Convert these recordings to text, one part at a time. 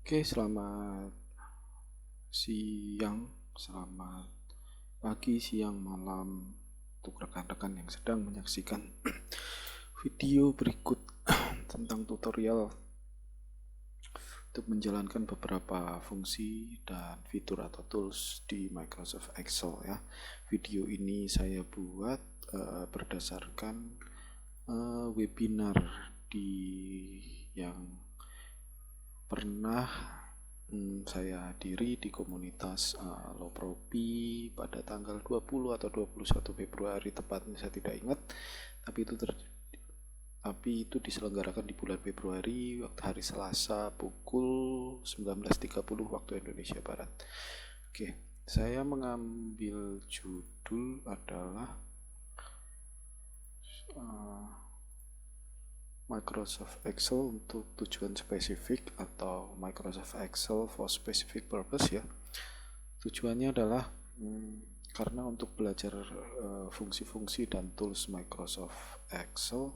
Oke, selamat siang, selamat pagi, siang, malam untuk rekan-rekan yang sedang menyaksikan video berikut tentang tutorial untuk menjalankan beberapa fungsi dan fitur atau tools di Microsoft Excel ya. Video ini saya buat berdasarkan webinar yang pernah saya hadiri di komunitas Lopropi pada tanggal 20 atau 21 Februari tepatnya, saya tidak ingat, tapi itu diselenggarakan di bulan Februari waktu hari Selasa pukul 19.30 waktu Indonesia Barat. Oke, saya mengambil judul adalah Microsoft Excel untuk tujuan spesifik atau Microsoft Excel for specific purpose ya. Tujuannya adalah karena untuk belajar fungsi-fungsi dan tools Microsoft Excel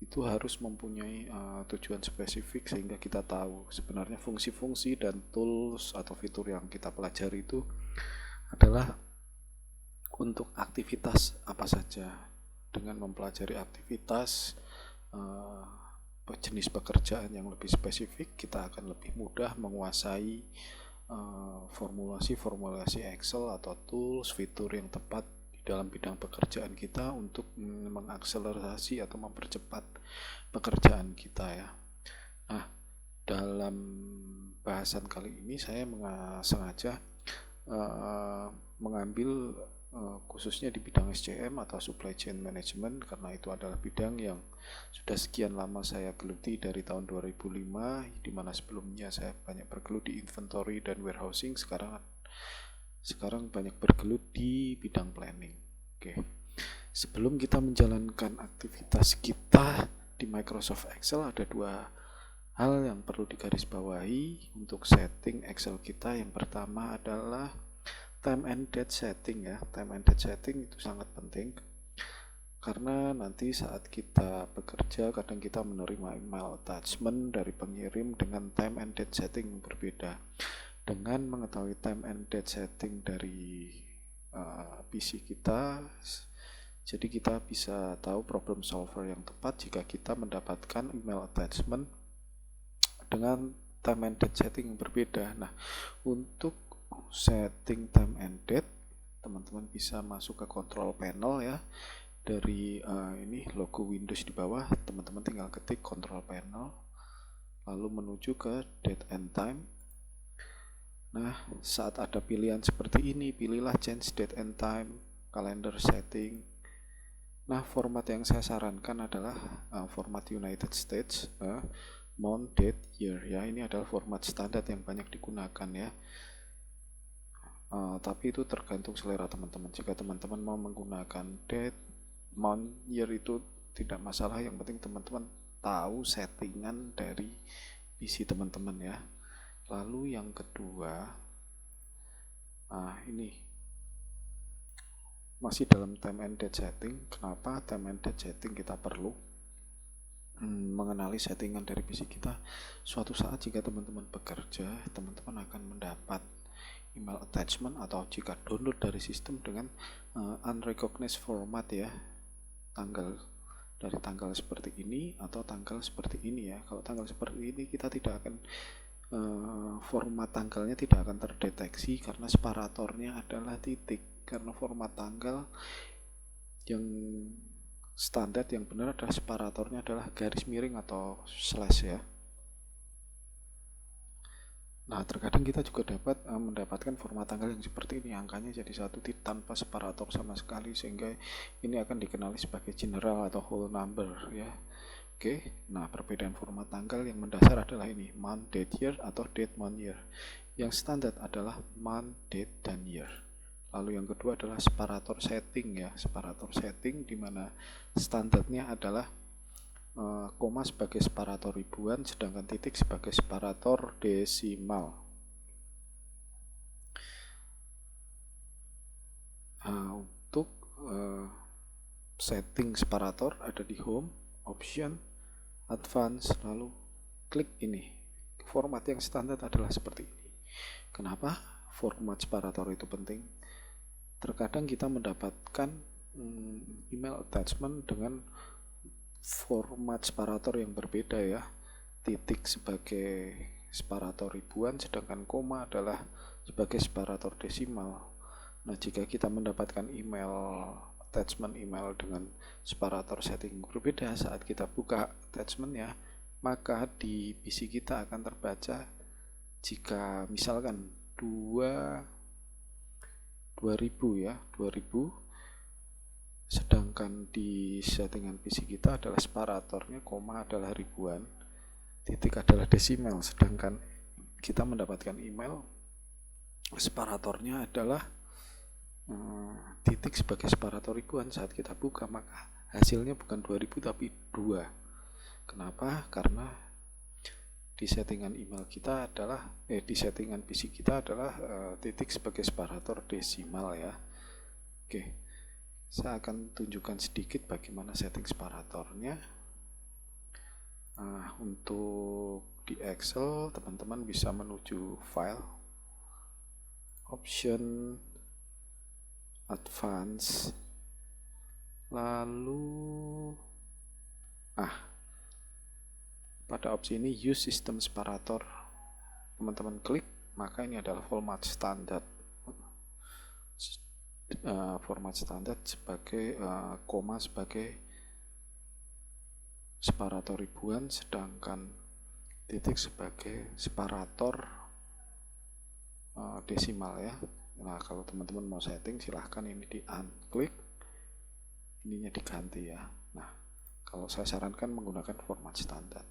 itu harus mempunyai tujuan spesifik sehingga kita tahu sebenarnya fungsi-fungsi dan tools atau fitur yang kita pelajari itu adalah untuk aktivitas apa saja. Dengan mempelajari aktivitas jenis pekerjaan yang lebih spesifik, kita akan lebih mudah menguasai formulasi Excel atau tools, fitur yang tepat di dalam bidang pekerjaan kita untuk mengakselerasi atau mempercepat pekerjaan kita ya. Nah, dalam bahasan kali ini saya sengaja mengambil khususnya di bidang SCM atau Supply Chain Management, karena itu adalah bidang yang sudah sekian lama saya geluti dari tahun 2005, di mana sebelumnya saya banyak bergelut di inventory dan warehousing, sekarang banyak bergelut di bidang planning. Oke. Sebelum kita menjalankan aktivitas kita di Microsoft Excel, ada dua hal yang perlu digarisbawahi untuk setting Excel kita. Yang pertama adalah time and date setting ya. Time and date setting itu sangat penting karena nanti saat kita bekerja kadang kita menerima email attachment dari pengirim dengan time and date setting yang berbeda. Dengan mengetahui time and date setting dari PC kita, jadi kita bisa tahu problem solver yang tepat jika kita mendapatkan email attachment dengan time and date setting yang berbeda. Nah, untuk setting time and date, teman-teman bisa masuk ke control panel ya. Dari ini logo Windows di bawah, teman-teman tinggal ketik control panel, lalu menuju ke date and time. Nah, saat ada pilihan seperti ini, pilihlah change date and time, calendar setting. Nah, format yang saya sarankan adalah format United States, month, date, year ya. Ini adalah format standar yang banyak digunakan ya. Tapi itu tergantung selera teman-teman. Jika teman-teman mau menggunakan date, month, year itu tidak masalah. Yang penting teman-teman tahu settingan dari PC teman-teman ya. Lalu yang kedua, ini masih dalam time and date setting. Kenapa time and date setting kita perlu mengenali settingan dari PC kita? Suatu saat jika teman-teman bekerja, teman-teman akan mendapat email attachment atau jika download dari sistem dengan unrecognized format ya, dari tanggal seperti ini atau tanggal seperti ini ya. Kalau tanggal seperti ini kita tidak akan format tanggalnya tidak akan terdeteksi karena separatornya adalah titik, karena format tanggal yang standar yang benar adalah separatornya adalah garis miring atau slash ya. Nah, terkadang kita juga dapat mendapatkan format tanggal yang seperti ini, angkanya jadi satu titik tanpa separator sama sekali, sehingga ini akan dikenali sebagai general atau whole number ya. Oke, nah perbedaan format tanggal yang mendasar adalah ini, month, date, year atau date, month, year. Yang standar adalah month, date, dan year. Lalu yang kedua adalah separator setting ya, separator setting di mana standarnya adalah koma sebagai separator ribuan, sedangkan titik sebagai separator desimal. Untuk setting separator ada di home, option, advance, lalu klik ini format yang standar adalah seperti ini. Kenapa format separator itu penting? Terkadang kita mendapatkan email attachment dengan format separator yang berbeda ya. Titik sebagai separator ribuan, sedangkan koma adalah sebagai separator desimal. Nah, jika kita mendapatkan attachment email dengan separator setting berbeda, saat kita buka attachmentnya, maka di PC kita akan terbaca jika misalkan 2000 ya, 2000, sedangkan di settingan PC kita adalah separatornya koma adalah ribuan, titik adalah desimal, sedangkan kita mendapatkan email separatornya adalah titik sebagai separator ribuan. Saat kita buka maka hasilnya bukan 2000 tapi 2. Kenapa? Karena di settingan email kita adalah di settingan PC kita adalah titik sebagai separator desimal ya. Oke, saya akan tunjukkan sedikit bagaimana setting separatornya. Untuk di Excel teman-teman bisa menuju file, option, advance, lalu pada opsi ini use system separator teman-teman klik, maka ini adalah format standar sebagai koma sebagai separator ribuan, sedangkan titik sebagai separator desimal ya. Nah, kalau teman-teman mau setting silahkan ini di unklik, ininya diganti ya. Nah, kalau saya sarankan menggunakan format standar.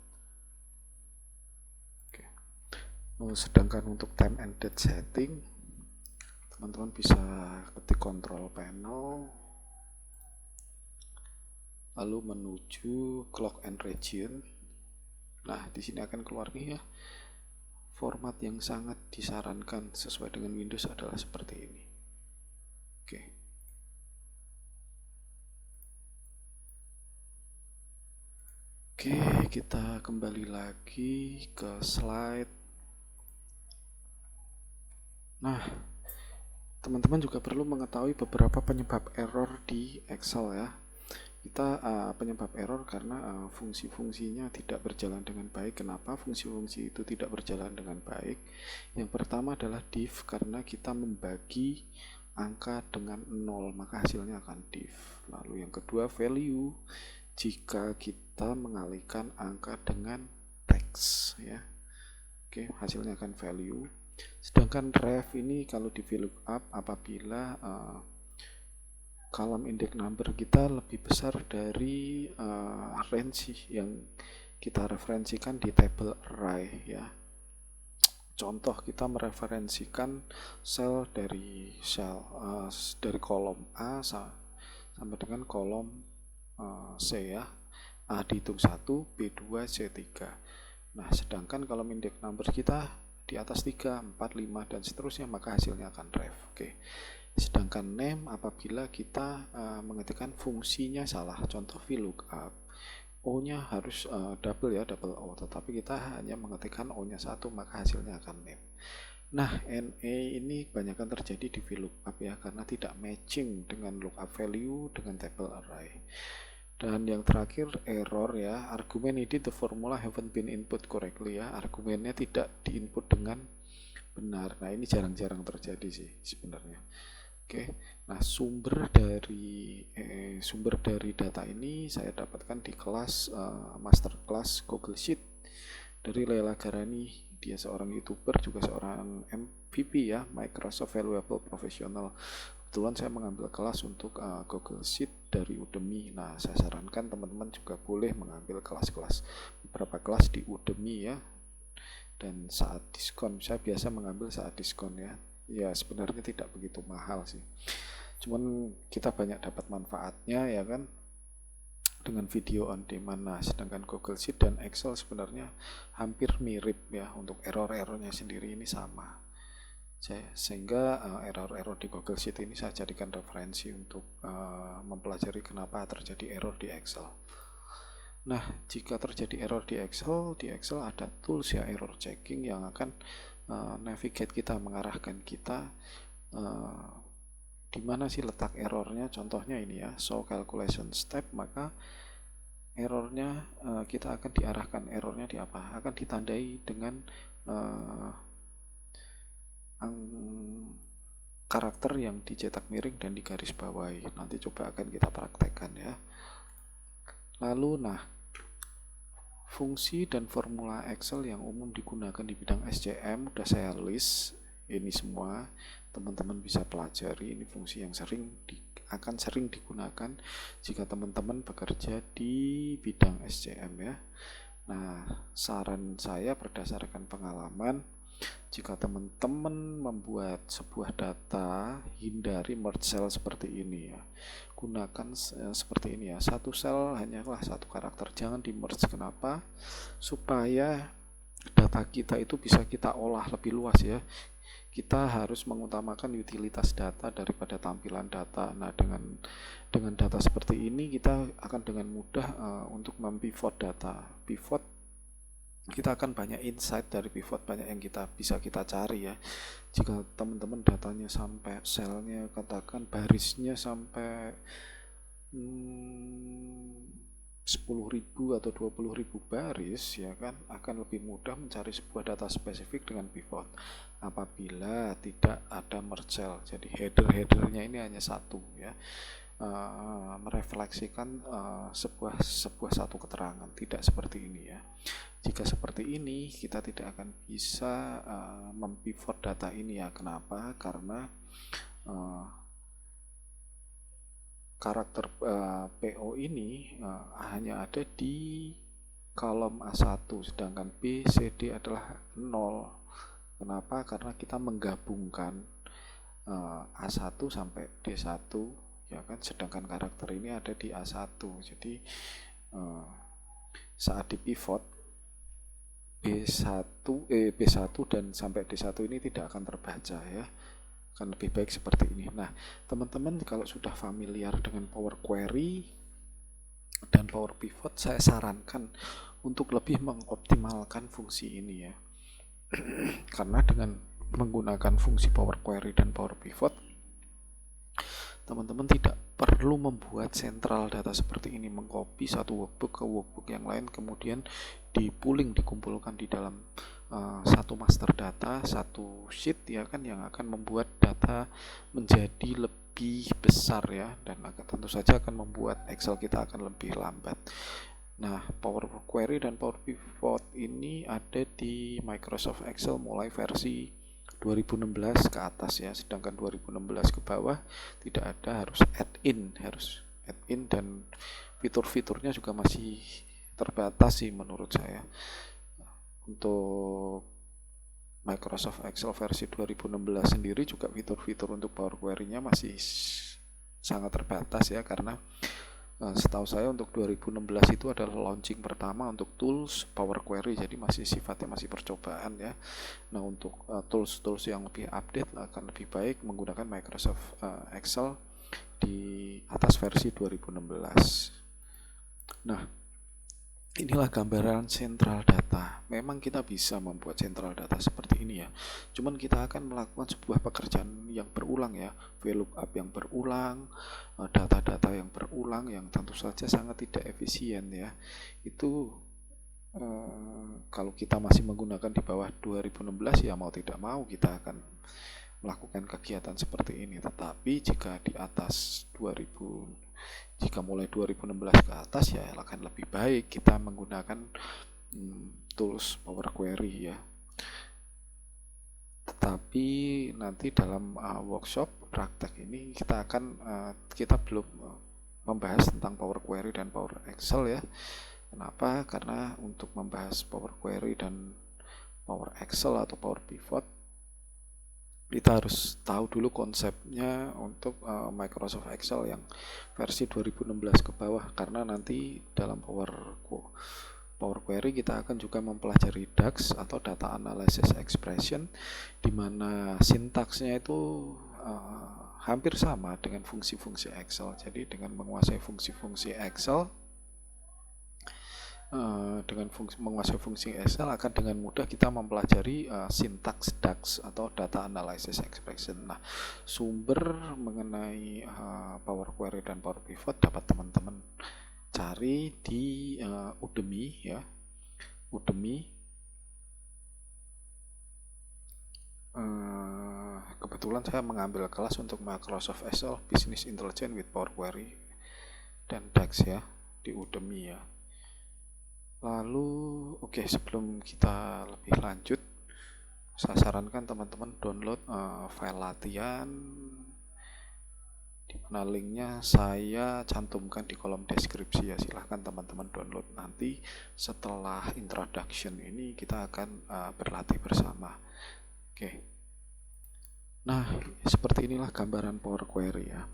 Sedangkan untuk time and date setting, teman-teman bisa ketik control panel, lalu menuju clock and region. Nah, di sini akan keluar nih ya. Format yang sangat disarankan sesuai dengan Windows adalah seperti ini. Oke, kita kembali lagi ke slide. Nah, teman-teman juga perlu mengetahui beberapa penyebab error di Excel ya. Kita penyebab error karena fungsi-fungsinya tidak berjalan dengan baik. Kenapa fungsi-fungsi itu tidak berjalan dengan baik? Yang pertama adalah div, karena kita membagi angka dengan 0 maka hasilnya akan div. Lalu yang kedua value, jika kita mengalihkan angka dengan teks ya. Oke, hasilnya akan value. Sedangkan ref ini kalau di VLOOKUP apabila kolom index number kita lebih besar dari range yang kita referensikan di table array ya. Contoh, kita mereferensikan dari kolom A sampai dengan kolom C ya. A dihitung 1, B2, C3. Nah, sedangkan kolom index number kita di atas 3, 4, 5 dan seterusnya, maka hasilnya akan ref. Oke. Sedangkan name apabila kita mengetikkan fungsinya salah, contoh VLOOKUP, O-nya harus double O, tetapi kita hanya mengetikkan O-nya 1, maka hasilnya akan name. Nah, NA ini kebanyakan terjadi di VLOOKUP ya, karena tidak matching dengan lookup value dengan table array. Dan yang terakhir error ya, argumen ini the formula haven't been input correctly ya, argumennya tidak diinput dengan benar. Nah, ini jarang-jarang terjadi sih sebenarnya. Oke, nah sumber dari data ini saya dapatkan di kelas master class Google Sheet dari Lela Garani. Dia seorang YouTuber, juga seorang MVP ya, Microsoft Valuable Professional. Kebetulan saya mengambil kelas untuk Google Sheet dari Udemy. Nah, saya sarankan teman-teman juga boleh mengambil beberapa kelas di Udemy ya. Dan saat diskon, saya biasa mengambil saat diskon ya. Ya, sebenarnya tidak begitu mahal sih. Cuman kita banyak dapat manfaatnya ya kan, dengan video on demand. Nah, sedangkan Google Sheet dan Excel sebenarnya hampir mirip ya, untuk error-errornya sendiri ini sama. Sehingga error-error di Google Sheet ini saya jadikan referensi untuk mempelajari kenapa terjadi error di Excel. Nah, jika terjadi error di Excel ada tools ya error checking yang akan navigate kita, mengarahkan kita di mana sih letak errornya. Contohnya ini ya, show calculation step, maka errornya kita akan diarahkan errornya di apa, akan ditandai dengan karakter yang dicetak miring dan digaris bawahi. Nanti coba akan kita praktekkan ya. Lalu fungsi dan formula Excel yang umum digunakan di bidang SCM udah saya list ini semua, teman-teman bisa pelajari. Ini fungsi yang akan sering digunakan jika teman-teman bekerja di bidang SCM ya. Nah, saran saya berdasarkan pengalaman, jika teman-teman membuat sebuah data, hindari merge cell seperti ini ya. Gunakan seperti ini ya, satu sel hanyalah satu karakter, jangan di merge. Kenapa? Supaya data kita itu bisa kita olah lebih luas ya. Kita harus mengutamakan utilitas data daripada tampilan data. Nah, dengan data seperti ini kita akan dengan mudah untuk mempivot data. Pivot, kita akan banyak insight dari pivot, banyak yang bisa kita cari ya. Jika teman-teman datanya sampai selnya, katakan barisnya sampai 10.000 atau 20.000 baris ya kan, akan lebih mudah mencari sebuah data spesifik dengan pivot apabila tidak ada merge cell. Jadi headernya ini hanya satu ya, merefleksikan sebuah satu keterangan, tidak seperti ini ya. Jika seperti ini kita tidak akan bisa mempivot data ini ya. Kenapa? Karena karakter PO ini hanya ada di kolom A1, sedangkan B, C, D adalah 0. Kenapa? Karena kita menggabungkan A1 sampai D1 ya kan, sedangkan karakter ini ada di A1. Jadi saat di pivot B1 dan sampai D1 ini tidak akan terbaca ya. Kan lebih baik seperti ini. Nah, teman-teman kalau sudah familiar dengan Power Query dan Power Pivot, saya sarankan untuk lebih mengoptimalkan fungsi ini ya. Karena dengan menggunakan fungsi Power Query dan Power Pivot, teman-teman tidak perlu membuat sentral data seperti ini, mengcopy satu workbook ke workbook yang lain, kemudian dikumpulkan di dalam satu master data, satu sheet ya kan, yang akan membuat data menjadi lebih besar ya, dan tentu saja akan membuat Excel kita akan lebih lambat. Nah, Power Query dan Power Pivot ini ada di Microsoft Excel mulai versi 2016 ke atas ya, sedangkan 2016 ke bawah tidak ada, harus add in dan fitur-fiturnya juga masih terbatas sih menurut saya. Untuk Microsoft Excel versi 2016 sendiri juga fitur-fitur untuk Power Query-nya masih sangat terbatas ya, karena setahu saya untuk 2016 itu adalah launching pertama untuk tools Power Query, jadi masih sifatnya masih percobaan ya. Nah, untuk tools yang lebih update akan lebih baik menggunakan Microsoft Excel di atas versi 2016. Nah, inilah gambaran sentral data. Memang kita bisa membuat sentral data seperti ini ya. Cuman kita akan melakukan sebuah pekerjaan yang berulang ya, VLOOKUP yang berulang, data-data yang berulang, yang tentu saja sangat tidak efisien ya. Itu kalau kita masih menggunakan di bawah 2016 ya mau tidak mau kita akan melakukan kegiatan seperti ini. Tetapi jika di atas jika mulai 2016 ke atas ya akan lebih baik kita menggunakan tools Power Query ya. Tetapi nanti dalam workshop praktek ini kita belum membahas tentang Power Query dan Power Excel ya. Kenapa? Karena untuk membahas Power Query dan Power Excel atau Power Pivot, kita harus tahu dulu konsepnya untuk Microsoft Excel yang versi 2016 ke bawah, karena nanti dalam Power Query kita akan juga mempelajari DAX atau Data Analysis Expression, di mana sintaksnya itu hampir sama dengan fungsi-fungsi Excel. Jadi dengan menguasai fungsi-fungsi Excel, Dengan menguasai fungsi Excel akan dengan mudah kita mempelajari sintaks DAX atau data analysis expression. Nah, sumber mengenai Power Query dan Power Pivot dapat teman-teman cari di Udemy ya. Udemy. Kebetulan saya mengambil kelas untuk Microsoft Excel Business Intelligence with Power Query dan DAX ya di Udemy ya. Lalu sebelum kita lebih lanjut, saya sarankan teman-teman download file latihan, di mana linknya saya cantumkan di kolom deskripsi ya. Silahkan teman-teman download. Nanti setelah introduction ini kita akan berlatih bersama. Nah, seperti inilah gambaran Power Query ya.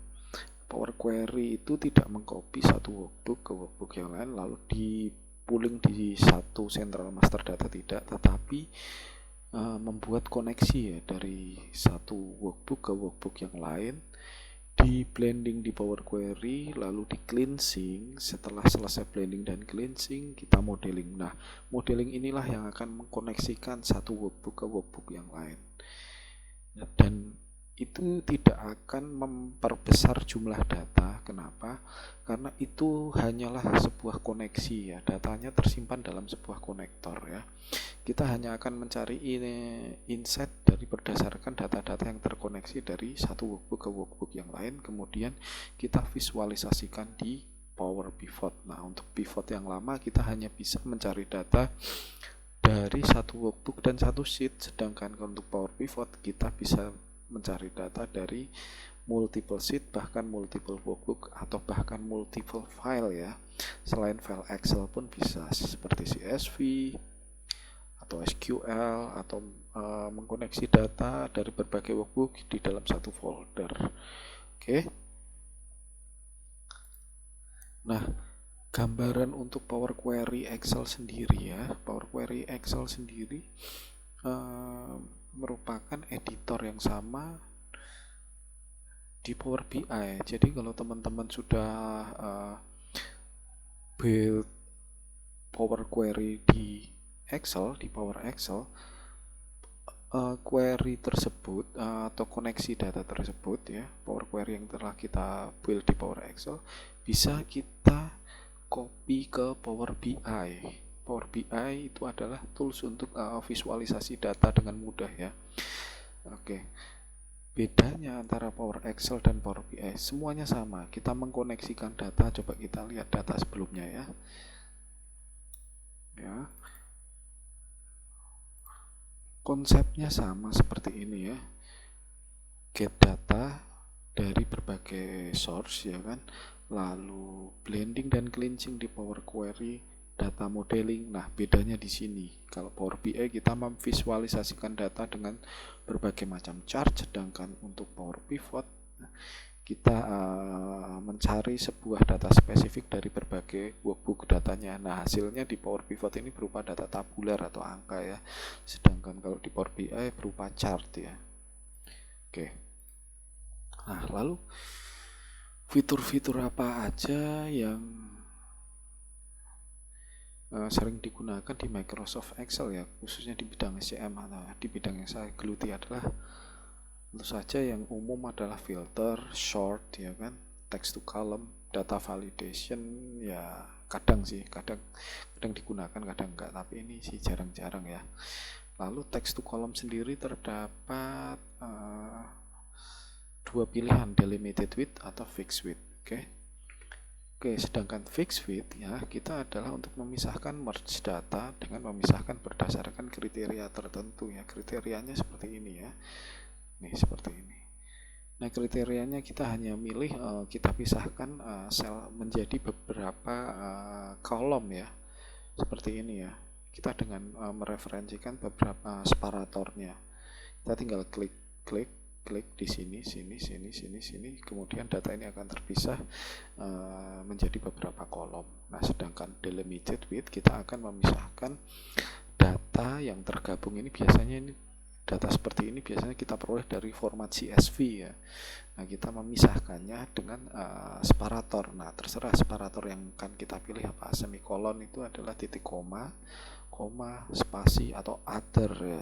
Power Query itu tidak mengcopy satu workbook ke workbook yang lain lalu pooling di satu central master data, tidak, tetapi membuat koneksi ya dari satu workbook ke workbook yang lain, di blending di Power Query, lalu di cleansing. Setelah selesai blending dan cleansing, kita modeling. Nah, modeling inilah yang akan mengkoneksikan satu workbook ke workbook yang lain, dan itu tidak akan memperbesar jumlah data. Kenapa? Karena itu hanyalah sebuah koneksi ya, datanya tersimpan dalam sebuah konektor ya. Kita hanya akan mencari insight dari berdasarkan data-data yang terkoneksi dari satu workbook ke workbook yang lain, kemudian kita visualisasikan di Power Pivot. Nah, untuk pivot yang lama kita hanya bisa mencari data dari satu workbook dan satu sheet, sedangkan untuk Power Pivot kita bisa mencari data dari multiple sheet, bahkan multiple workbook, atau bahkan multiple file ya. Selain file Excel pun bisa, seperti CSV atau SQL, atau mengkoneksi data dari berbagai workbook di dalam satu folder. Nah, gambaran untuk Power Query Excel sendiri ya. Power Query Excel sendiri merupakan editor yang sama di Power BI. Jadi kalau teman-teman sudah build Power Query di Excel, di Power Excel, query tersebut atau koneksi data tersebut ya, Power Query yang telah kita build di Power Excel, bisa kita copy ke Power BI. Power BI itu adalah tools untuk visualisasi data dengan mudah ya. Bedanya antara Power Excel dan Power BI, semuanya sama. Kita mengkoneksikan data. Coba kita lihat data sebelumnya ya. Konsepnya sama seperti ini ya. Get data dari berbagai source ya kan. Lalu blending dan cleansing di Power Query, data modeling. Nah, bedanya di sini. Kalau Power BI kita memvisualisasikan data dengan berbagai macam chart, sedangkan untuk Power Pivot kita mencari sebuah data spesifik dari berbagai workbook datanya. Nah, hasilnya di Power Pivot ini berupa data tabular atau angka ya. Sedangkan kalau di Power BI berupa chart ya. Nah, lalu fitur-fitur apa aja yang sering digunakan di Microsoft Excel ya, khususnya di bidang SCM atau di bidang yang saya geluti adalah tentu saja yang umum adalah filter, sort ya kan, text to column, data validation ya, kadang digunakan, kadang enggak, tapi ini sih jarang-jarang ya. Lalu text to column sendiri terdapat dua pilihan, delimited width atau fixed width. Sedangkan fixed width ya, kita adalah untuk memisahkan merge data dengan memisahkan berdasarkan kriteria tertentu ya. Kriterianya seperti ini ya. Nih, seperti ini. Nah, kriterianya kita hanya milih, kita pisahkan sel menjadi beberapa kolom ya. Seperti ini ya. Kita dengan mereferensikan beberapa separatornya. Kita tinggal klik di sini, kemudian data ini akan terpisah menjadi beberapa kolom. Nah, sedangkan delimited width kita akan memisahkan data yang tergabung ini, biasanya ini data seperti ini biasanya kita peroleh dari format CSV ya. Nah, kita memisahkannya dengan separator. Nah, terserah separator yang akan kita pilih apa. Semikolon itu adalah titik koma, spasi, atau other ya.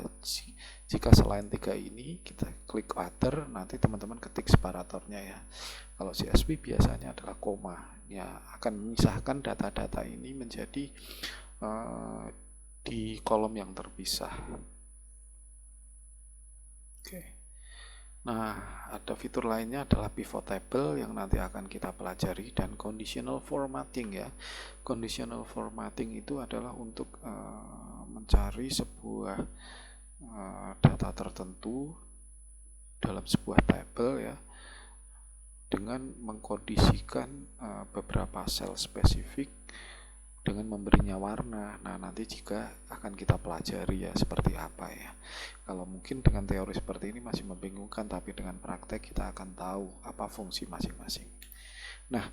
Jika selain tiga ini kita klik other, nanti teman-teman ketik separatornya ya. Kalau CSV biasanya adalah koma ya, akan memisahkan data-data ini menjadi di kolom yang terpisah. Oke. Nah, ada fitur lainnya adalah pivot table yang nanti akan kita pelajari, dan conditional formatting ya. Conditional formatting itu adalah untuk mencari sebuah data tertentu dalam sebuah tabel ya, dengan mengkondisikan beberapa sel spesifik dengan memberinya warna. Nah, nanti juga akan kita pelajari ya seperti apa ya. Kalau mungkin dengan teori seperti ini masih membingungkan, tapi dengan praktek kita akan tahu apa fungsi masing-masing. Nah,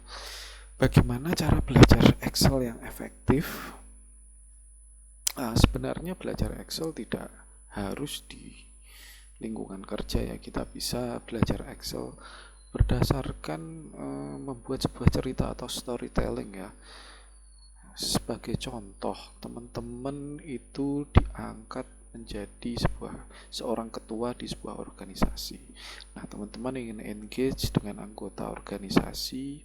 bagaimana cara belajar Excel yang efektif? Sebenarnya belajar Excel tidak harus di lingkungan kerja ya. Kita bisa belajar Excel berdasarkan membuat sebuah cerita atau storytelling ya. Sebagai contoh, teman-teman itu diangkat menjadi seorang ketua di sebuah organisasi. Nah, teman-teman ingin engage dengan anggota organisasi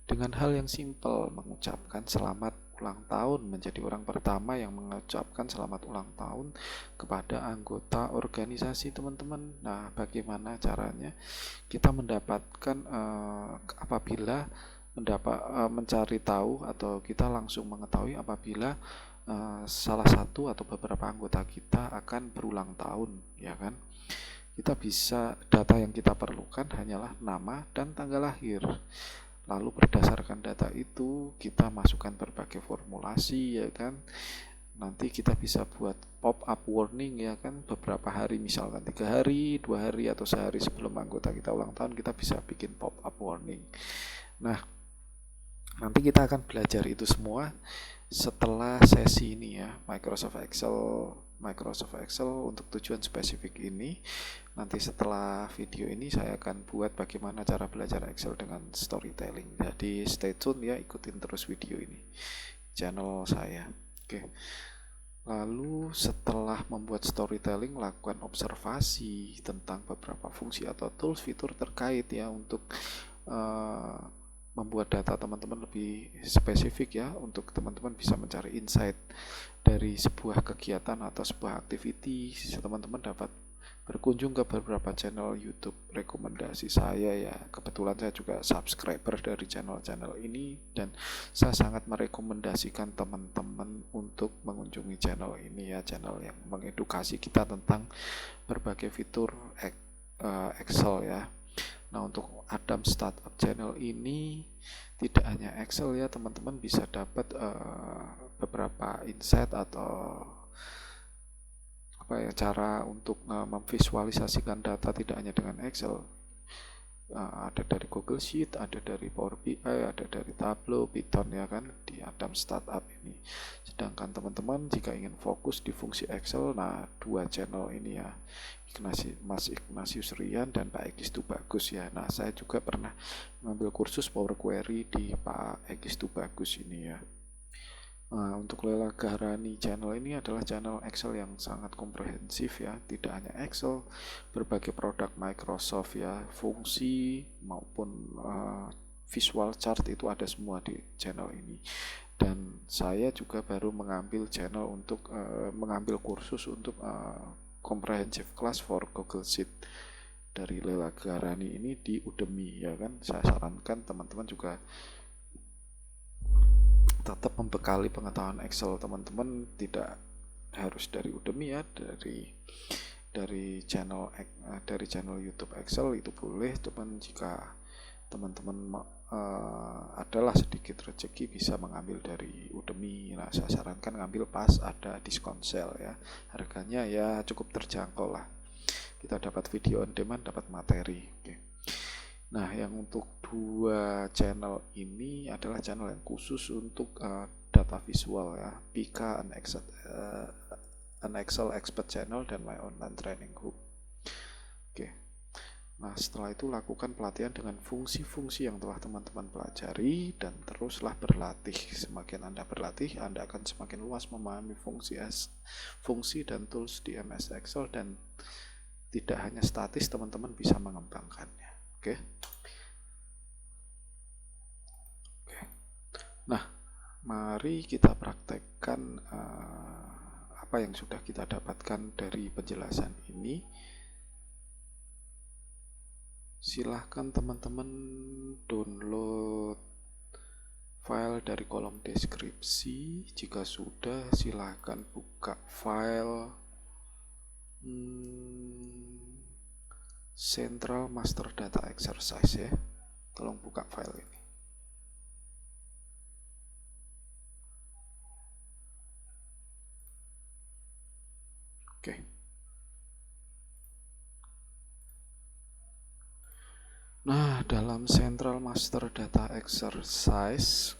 dengan hal yang simpel, mengucapkan selamat ulang tahun, menjadi orang pertama yang mengucapkan selamat ulang tahun kepada anggota organisasi teman-teman. Nah, bagaimana caranya kita mendapatkan apabila mencari tahu, atau kita langsung mengetahui apabila salah satu atau beberapa anggota kita akan berulang tahun ya kan. Kita bisa, data yang kita perlukan hanyalah nama dan tanggal lahir. Lalu berdasarkan data itu kita masukkan berbagai formulasi ya kan. Nanti kita bisa buat pop up warning ya kan, beberapa hari, misalkan 3 hari, 2 hari, atau sehari sebelum anggota kita ulang tahun, kita bisa bikin pop up warning. Nah, nanti kita akan belajar itu semua setelah sesi ini ya, Microsoft Excel untuk tujuan spesifik ini. Nanti setelah video ini saya akan buat bagaimana cara belajar Excel dengan storytelling. Jadi stay tune ya, ikutin terus video ini, channel saya. Oke. Lalu setelah membuat storytelling, lakukan observasi tentang beberapa fungsi atau tools fitur terkait ya, untuk membuat data teman-teman lebih spesifik ya, untuk teman-teman bisa mencari insight dari sebuah kegiatan atau sebuah activity. Teman-teman dapat berkunjung ke beberapa channel YouTube rekomendasi saya ya. Kebetulan saya juga subscriber dari channel-channel ini, dan saya sangat merekomendasikan teman-teman untuk mengunjungi channel ini ya, channel yang mengedukasi kita tentang berbagai fitur Excel ya. Nah, untuk Adam Startup Channel ini tidak hanya Excel ya, teman-teman bisa dapat beberapa insight atau cara untuk memvisualisasikan data tidak hanya dengan Excel. Ada dari Google Sheet, ada dari Power BI, ada dari Tableau, Python ya kan, di Adam Startup ini. Sedangkan teman-teman jika ingin fokus di fungsi Excel, nah 2 channel ini ya, Mas Ignatius Rian dan Pak Egis Tubagus ya. Nah, saya juga pernah mengambil kursus Power Query di Pak Egis Tubagus ini ya. Nah, untuk Lela Gahrani channel ini adalah channel Excel yang sangat komprehensif ya. Tidak hanya Excel, berbagai produk Microsoft ya, fungsi maupun visual chart itu ada semua di channel ini. Dan saya juga baru mengambil mengambil kursus untuk comprehensive class for Google Sheet dari Lela Gahrani ini di Udemy ya kan. Saya sarankan teman-teman juga tetap membekali pengetahuan Excel teman-teman, tidak harus dari Udemy ya, dari channel YouTube Excel itu boleh teman. Jika teman-teman adalah sedikit rezeki bisa mengambil dari Udemy, nah saya sarankan ngambil pas ada diskon sale ya, harganya ya cukup terjangkau lah, kita dapat video on demand, dapat materi. Oke. Nah, yang untuk 2 channel ini adalah channel yang khusus untuk data visual ya, Pika an Excel expert channel, dan my online training group. Oke. Nah, setelah itu lakukan pelatihan dengan fungsi-fungsi yang telah teman-teman pelajari dan teruslah berlatih. Semakin Anda berlatih, Anda akan semakin luas memahami fungsi dan tools di MS Excel, dan tidak hanya statis, teman-teman bisa mengembangkannya. Oke. Nah, mari kita praktekkan apa yang sudah kita dapatkan dari penjelasan ini. Silahkan teman-teman download file dari kolom deskripsi. Jika sudah, silahkan buka file Central Master Data Exercise ya. Tolong buka file ini. Oke. Nah, dalam Central Master Data Exercise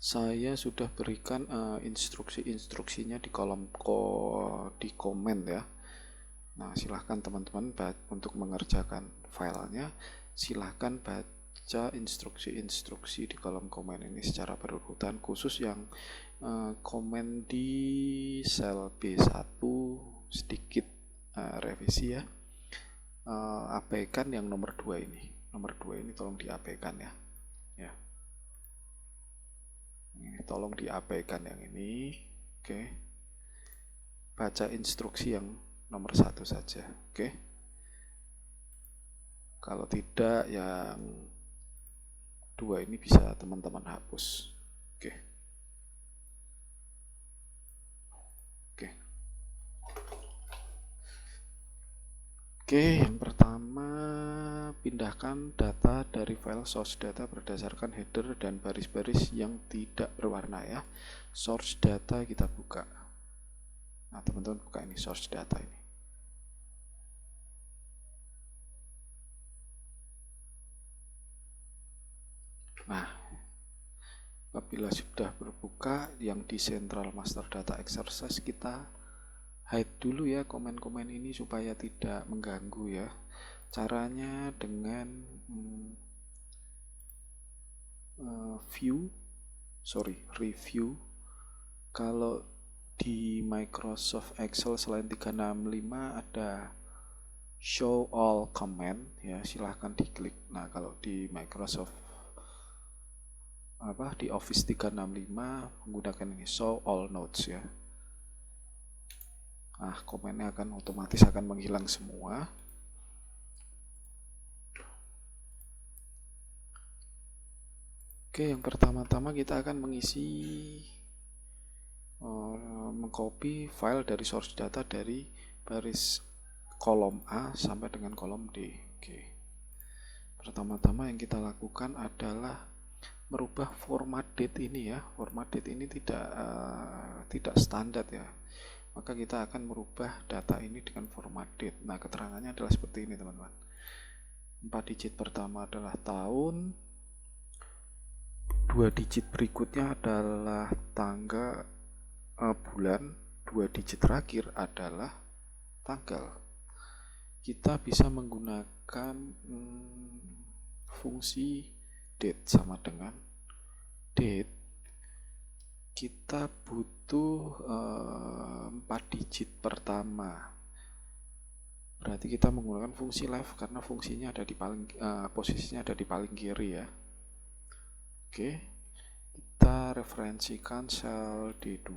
saya sudah berikan instruksi-instruksinya di kolom di komen ya. Nah, silahkan teman-teman untuk mengerjakan filenya, silahkan baca instruksi-instruksi di kolom komen ini secara berurutan, khusus yang komen di sel B1 sedikit revisi ya. Abaikan yang nomor 2 ini. Nomor 2 ini tolong diabaikan ya. Ini tolong diabaikan yang ini. Oke. Baca instruksi yang nomor 1 saja. Oke. Kalau tidak, yang 2 ini bisa teman-teman hapus. Oke. Oke, yang pertama, pindahkan data dari file source data berdasarkan header dan baris-baris yang tidak berwarna ya. Source data kita buka. Nah, teman-teman buka ini source data ini. Nah, apabila sudah berbuka yang di Central Master Data Exercise, kita hide dulu ya komen-komen ini supaya tidak mengganggu ya. Caranya dengan review. Kalau di Microsoft Excel selain 365 ada show all comment ya, silahkan diklik. Nah, kalau di Microsoft di Office 365 menggunakan ini show all notes ya. Nah, komennya akan otomatis menghilang semua. Oke, yang pertama-tama kita akan mengcopy file dari source data dari baris kolom A sampai dengan kolom D. Oke. Pertama-tama yang kita lakukan adalah merubah format date ini ya. Format date ini tidak standar ya. Maka kita akan merubah data ini dengan format date. Nah, keterangannya adalah seperti ini teman-teman. 4 digit pertama adalah tahun, 2 digit berikutnya adalah tanggal, bulan, 2 digit terakhir adalah tanggal. Kita bisa menggunakan fungsi date sama dengan date. Kita butuh 4 digit pertama. Berarti kita menggunakan fungsi left karena fungsinya ada di posisinya ada di paling kiri ya. Oke. Kita referensikan sel D2.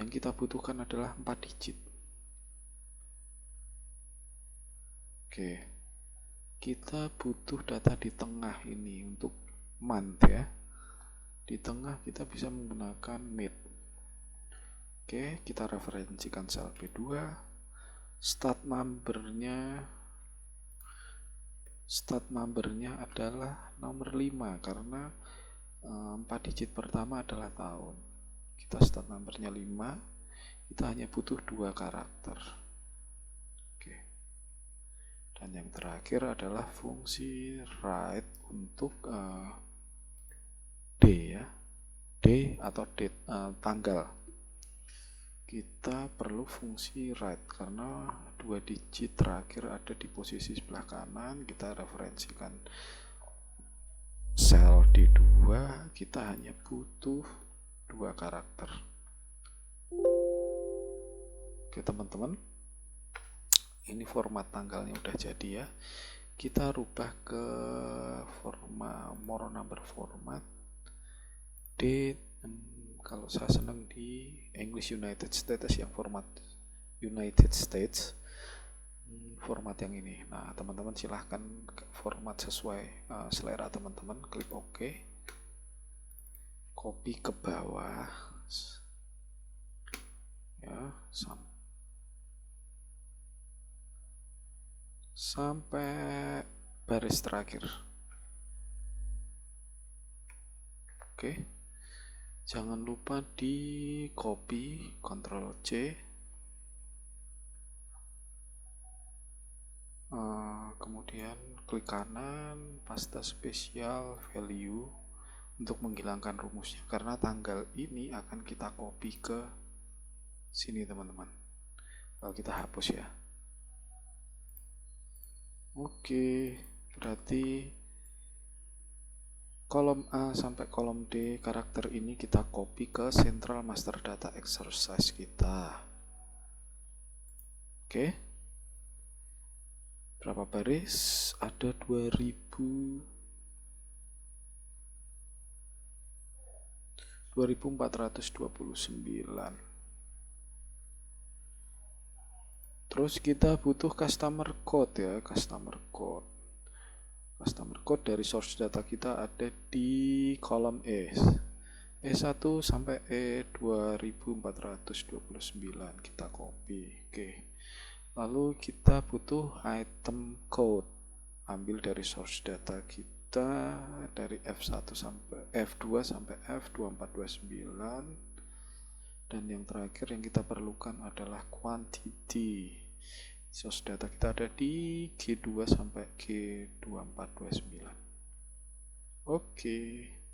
Yang kita butuhkan adalah 4 digit. Oke. Kita butuh data di tengah ini untuk month ya. Di tengah kita bisa menggunakan mid. Oke, kita referensikan sel B2. Start numbernya adalah nomor 5 karena 4 digit pertama adalah tahun. Kita start numbernya 5. Kita hanya butuh 2 karakter. Oke. Dan yang terakhir adalah fungsi write untuk D ya. day atau date, tanggal. Kita perlu fungsi right karena 2 digit terakhir ada di posisi sebelah kanan. Kita referensikan sel D2, kita hanya butuh 2 karakter. Oke teman-teman, ini format tanggalnya udah jadi ya. Kita rubah ke format more number format, date. Kalau saya senang di English United States yang format United States, format yang ini. Nah teman-teman silahkan format sesuai selera teman-teman, klik OK, copy ke bawah ya sampai baris terakhir. Oke, jangan lupa di copy, Ctrl C, kemudian klik kanan, pasta spesial value untuk menghilangkan rumusnya, karena tanggal ini akan kita copy ke sini teman-teman. Kalau kita hapus ya. Oke, berarti kolom A sampai kolom D karakter ini kita copy ke central master data exercise kita. Oke, berapa baris? Ada 2429. Terus kita butuh customer code ya, customer code. Customer code dari source data kita ada di kolom E1 sampai E2429 kita copy. Oke. Lalu kita butuh item code, ambil dari source data kita dari F1 sampai F2 sampai F2429. Dan yang terakhir yang kita perlukan adalah quantity. Source data kita ada di G2 sampai G2429. Oke,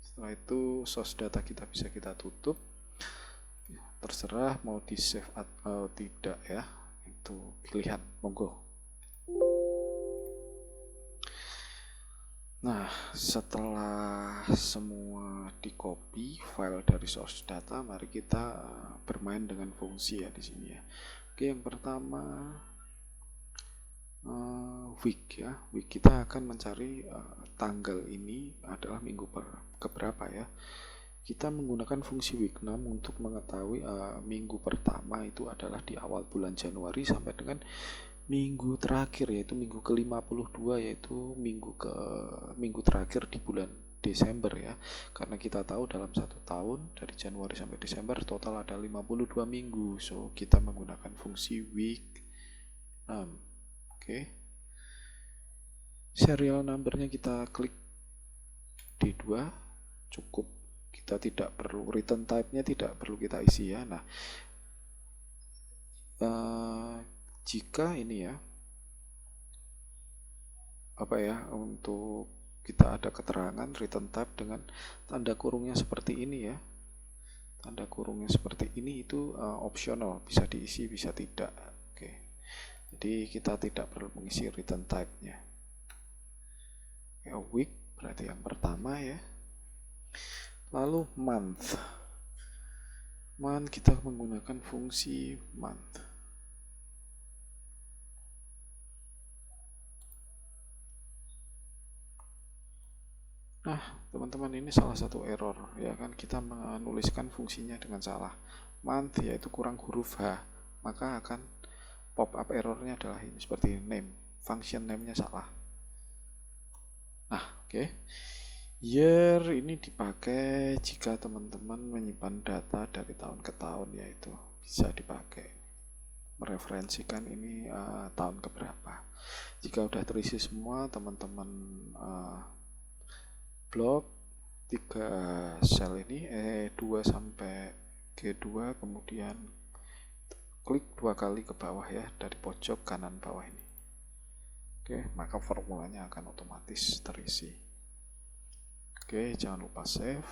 setelah itu source data kita bisa kita tutup. Terserah mau di save atau tidak ya, itu pilihan, monggo. Nah, setelah semua di copy file dari source data, mari kita bermain dengan fungsi ya di sini ya. Oke, yang pertama week ya. Week kita akan mencari tanggal ini adalah minggu keberapa ya. Kita menggunakan fungsi week 6 untuk mengetahui minggu pertama itu adalah di awal bulan Januari sampai dengan minggu terakhir, yaitu minggu ke-52, yaitu minggu terakhir di bulan Desember ya. Karena kita tahu dalam 1 tahun dari Januari sampai Desember total ada 52 minggu. So kita menggunakan fungsi week 6. Oke. Serial numbernya kita klik D2, cukup. Kita tidak perlu return type-nya, tidak perlu kita isi ya. Nah, jika ini ya untuk kita ada keterangan return type dengan tanda kurungnya seperti ini ya, tanda kurungnya seperti ini itu optional, bisa diisi bisa tidak. Oke, jadi kita tidak perlu mengisi return type-nya ya. Week berarti yang pertama ya. Lalu month kita menggunakan fungsi month. Nah, teman-teman, ini salah satu error ya kan, kita menuliskan fungsinya dengan salah. Month yaitu kurang huruf H, maka akan pop up errornya adalah ini seperti name, function name-nya salah. Nah, oke. Year ini dipakai jika teman-teman menyimpan data dari tahun ke tahun, yaitu bisa dipakai mereferensikan ini tahun keberapa. Jika udah terisi semua, teman-teman blok 3 sel ini E2 sampai G2, kemudian klik 2 kali ke bawah ya, dari pojok kanan bawah ini. Oke, maka formulanya akan otomatis terisi. Oke, jangan lupa save.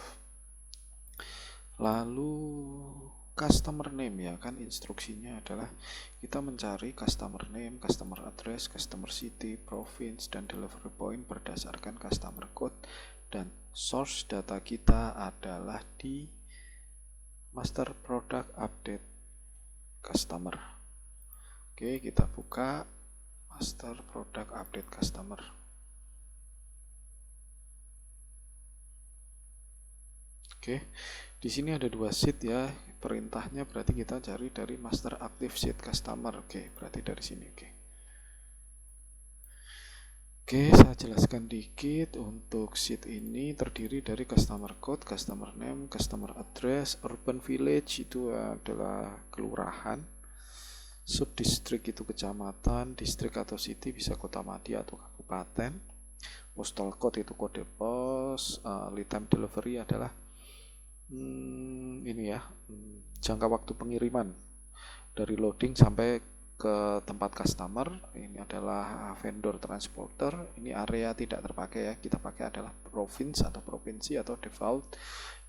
Lalu customer name ya kan, instruksinya adalah kita mencari customer name, customer address, customer city, province, dan delivery point berdasarkan customer code, dan source data kita adalah di master product update customer. Oke, kita buka master product update customer. Oke, di sini ada 2 sheet ya. Perintahnya berarti kita cari dari master active sheet customer. Oke, berarti dari sini. Oke, saya jelaskan dikit. Untuk sheet ini terdiri dari customer code, customer name, customer address, urban village itu adalah kelurahan, subdistrik itu kecamatan, distrik atau city bisa kota madya atau kabupaten, postal code itu kode pos, lead time delivery adalah ini ya, jangka waktu pengiriman dari loading sampai ke tempat customer. Ini adalah vendor transporter. Ini area tidak terpakai ya, kita pakai adalah province atau provinsi atau default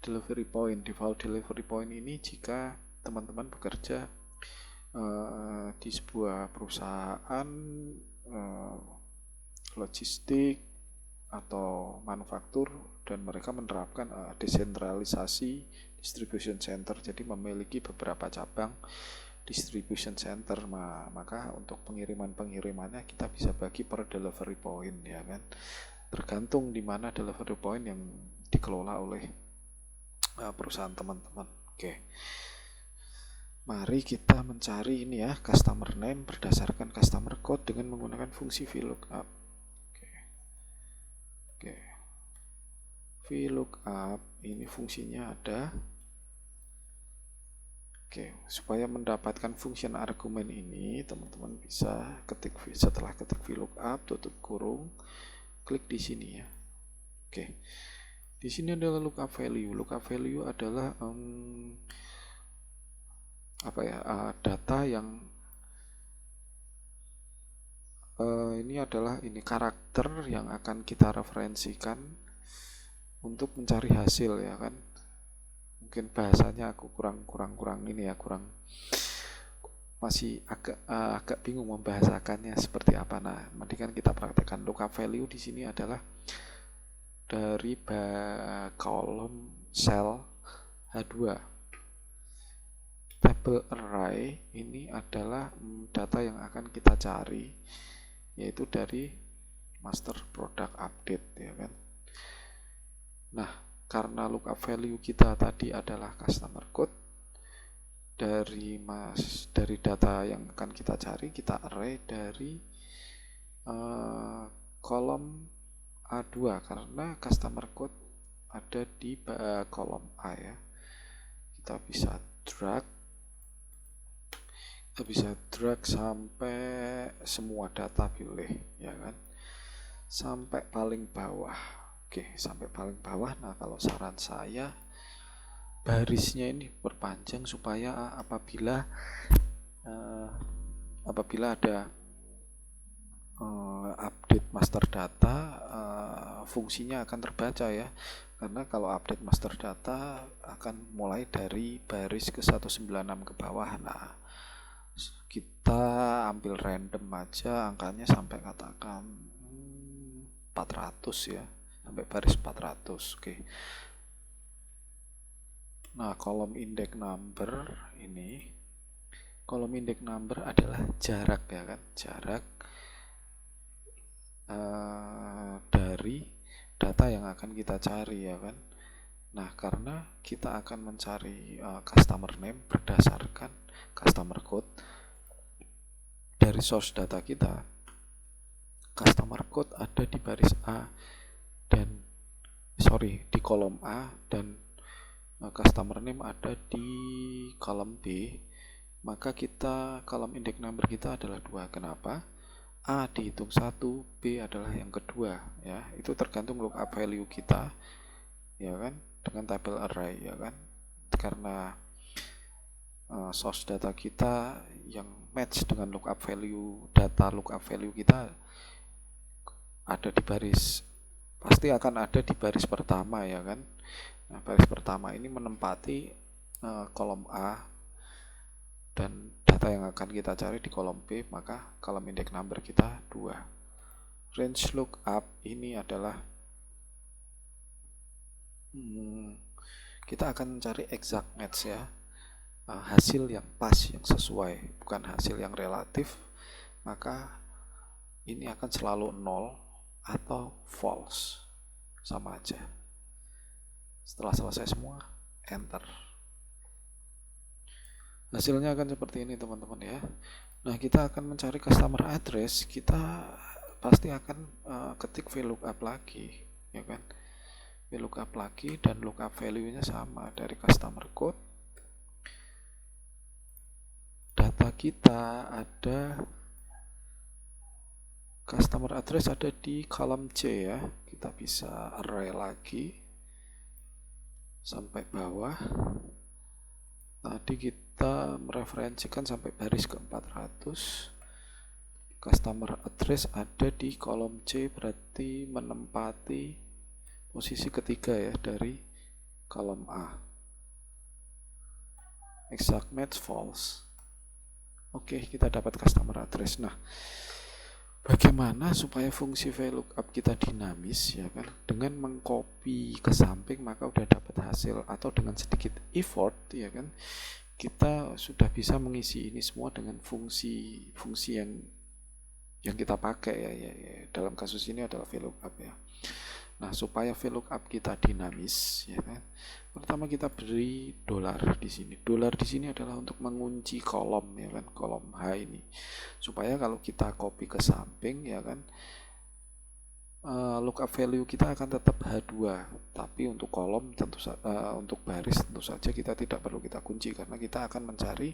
delivery point. Default delivery point ini jika teman-teman bekerja di sebuah perusahaan logistik atau manufaktur dan mereka menerapkan desentralisasi distribution center, jadi memiliki beberapa cabang distribution center, maka untuk pengirimannya kita bisa bagi per delivery point ya kan, tergantung di mana delivery point yang dikelola oleh perusahaan teman-teman. Oke, mari kita mencari ini ya, customer name berdasarkan customer code dengan menggunakan fungsi VLOOKUP. Oke, VLOOKUP ini fungsinya ada. Oke, supaya mendapatkan function argumen ini, teman-teman bisa ketik, setelah ketik VLOOKUP tutup kurung, klik di sini ya. Oke, di sini adalah lookup value. Lookup value adalah data yang ini adalah karakter yang akan kita referensikan untuk mencari hasil ya kan. Mungkin bahasanya aku kurang ini ya, masih agak bingung membahasakannya seperti apa. Nah, mendingan kita praktekkan. Lookup value di sini adalah dari kolom cell H2. Table array ini adalah data yang akan kita cari, yaitu dari master product update ya kan. Nah, karena lookup value kita tadi adalah customer code, dari data yang akan kita cari, kita array dari kolom A2 karena customer code ada di kolom A ya. Kita bisa drag sampai semua data boleh ya kan, sampai paling bawah. Oke, sampai paling bawah. Nah, kalau saran saya barisnya ini perpanjang supaya apabila ada update master data, fungsinya akan terbaca ya, karena kalau update master data akan mulai dari baris ke 196 ke bawah. Nah, kita ambil random aja angkanya sampai katakan 400 ya, sampai baris 400. Oke. Nah, kolom index number ini, kolom index number adalah jarak ya kan, jarak dari data yang akan kita cari ya kan. Nah, karena kita akan mencari customer name berdasarkan customer code dari source data kita, customer code ada di baris A dan di kolom A, dan customer name ada di kolom B, maka kolom index number kita adalah 2. Kenapa? A dihitung 1, B adalah yang kedua ya. Itu tergantung lookup value kita ya kan, dengan tabel array ya kan. Karena source data kita yang match dengan lookup value, data lookup value kita ada di baris, pasti akan ada di baris pertama ya kan. Nah, baris pertama ini menempati kolom A, dan data yang akan kita cari di kolom B, maka kolom index number kita 2. Range lookup ini adalah kita akan mencari exact match ya, hasil yang pas, yang sesuai, bukan hasil yang relatif. Maka ini akan selalu 0 atau false, sama aja. Setelah selesai semua, enter. Hasilnya akan seperti ini teman-teman ya. Nah, kita akan mencari customer address. Kita pasti akan ketik VLOOKUP lagi, ya kan? VLOOKUP lagi, dan lookup value-nya sama dari customer code. Data kita ada customer address ada di kolom C ya. Kita bisa array lagi sampai bawah. Tadi kita mereferensikan sampai baris ke 400. Customer address ada di kolom C, berarti menempati posisi ketiga ya dari kolom A. Exact match false. Oke, kita dapat customer address. Nah, bagaimana supaya fungsi VLOOKUP kita dinamis ya kan? Dengan mengcopy ke samping maka udah dapat hasil, atau dengan sedikit effort ya kan, kita sudah bisa mengisi ini semua dengan fungsi yang kita pakai ya. Dalam kasus ini adalah VLOOKUP ya. Nah, supaya VLOOKUP kita dinamis ya kan, pertama kita beri dolar di sini. Dolar di sini adalah untuk mengunci kolom ya kan, kolom H ini, supaya kalau kita copy ke samping ya kan, lookup value kita akan tetap H2, tapi untuk kolom untuk baris tentu saja kita tidak perlu kita kunci, karena kita akan mencari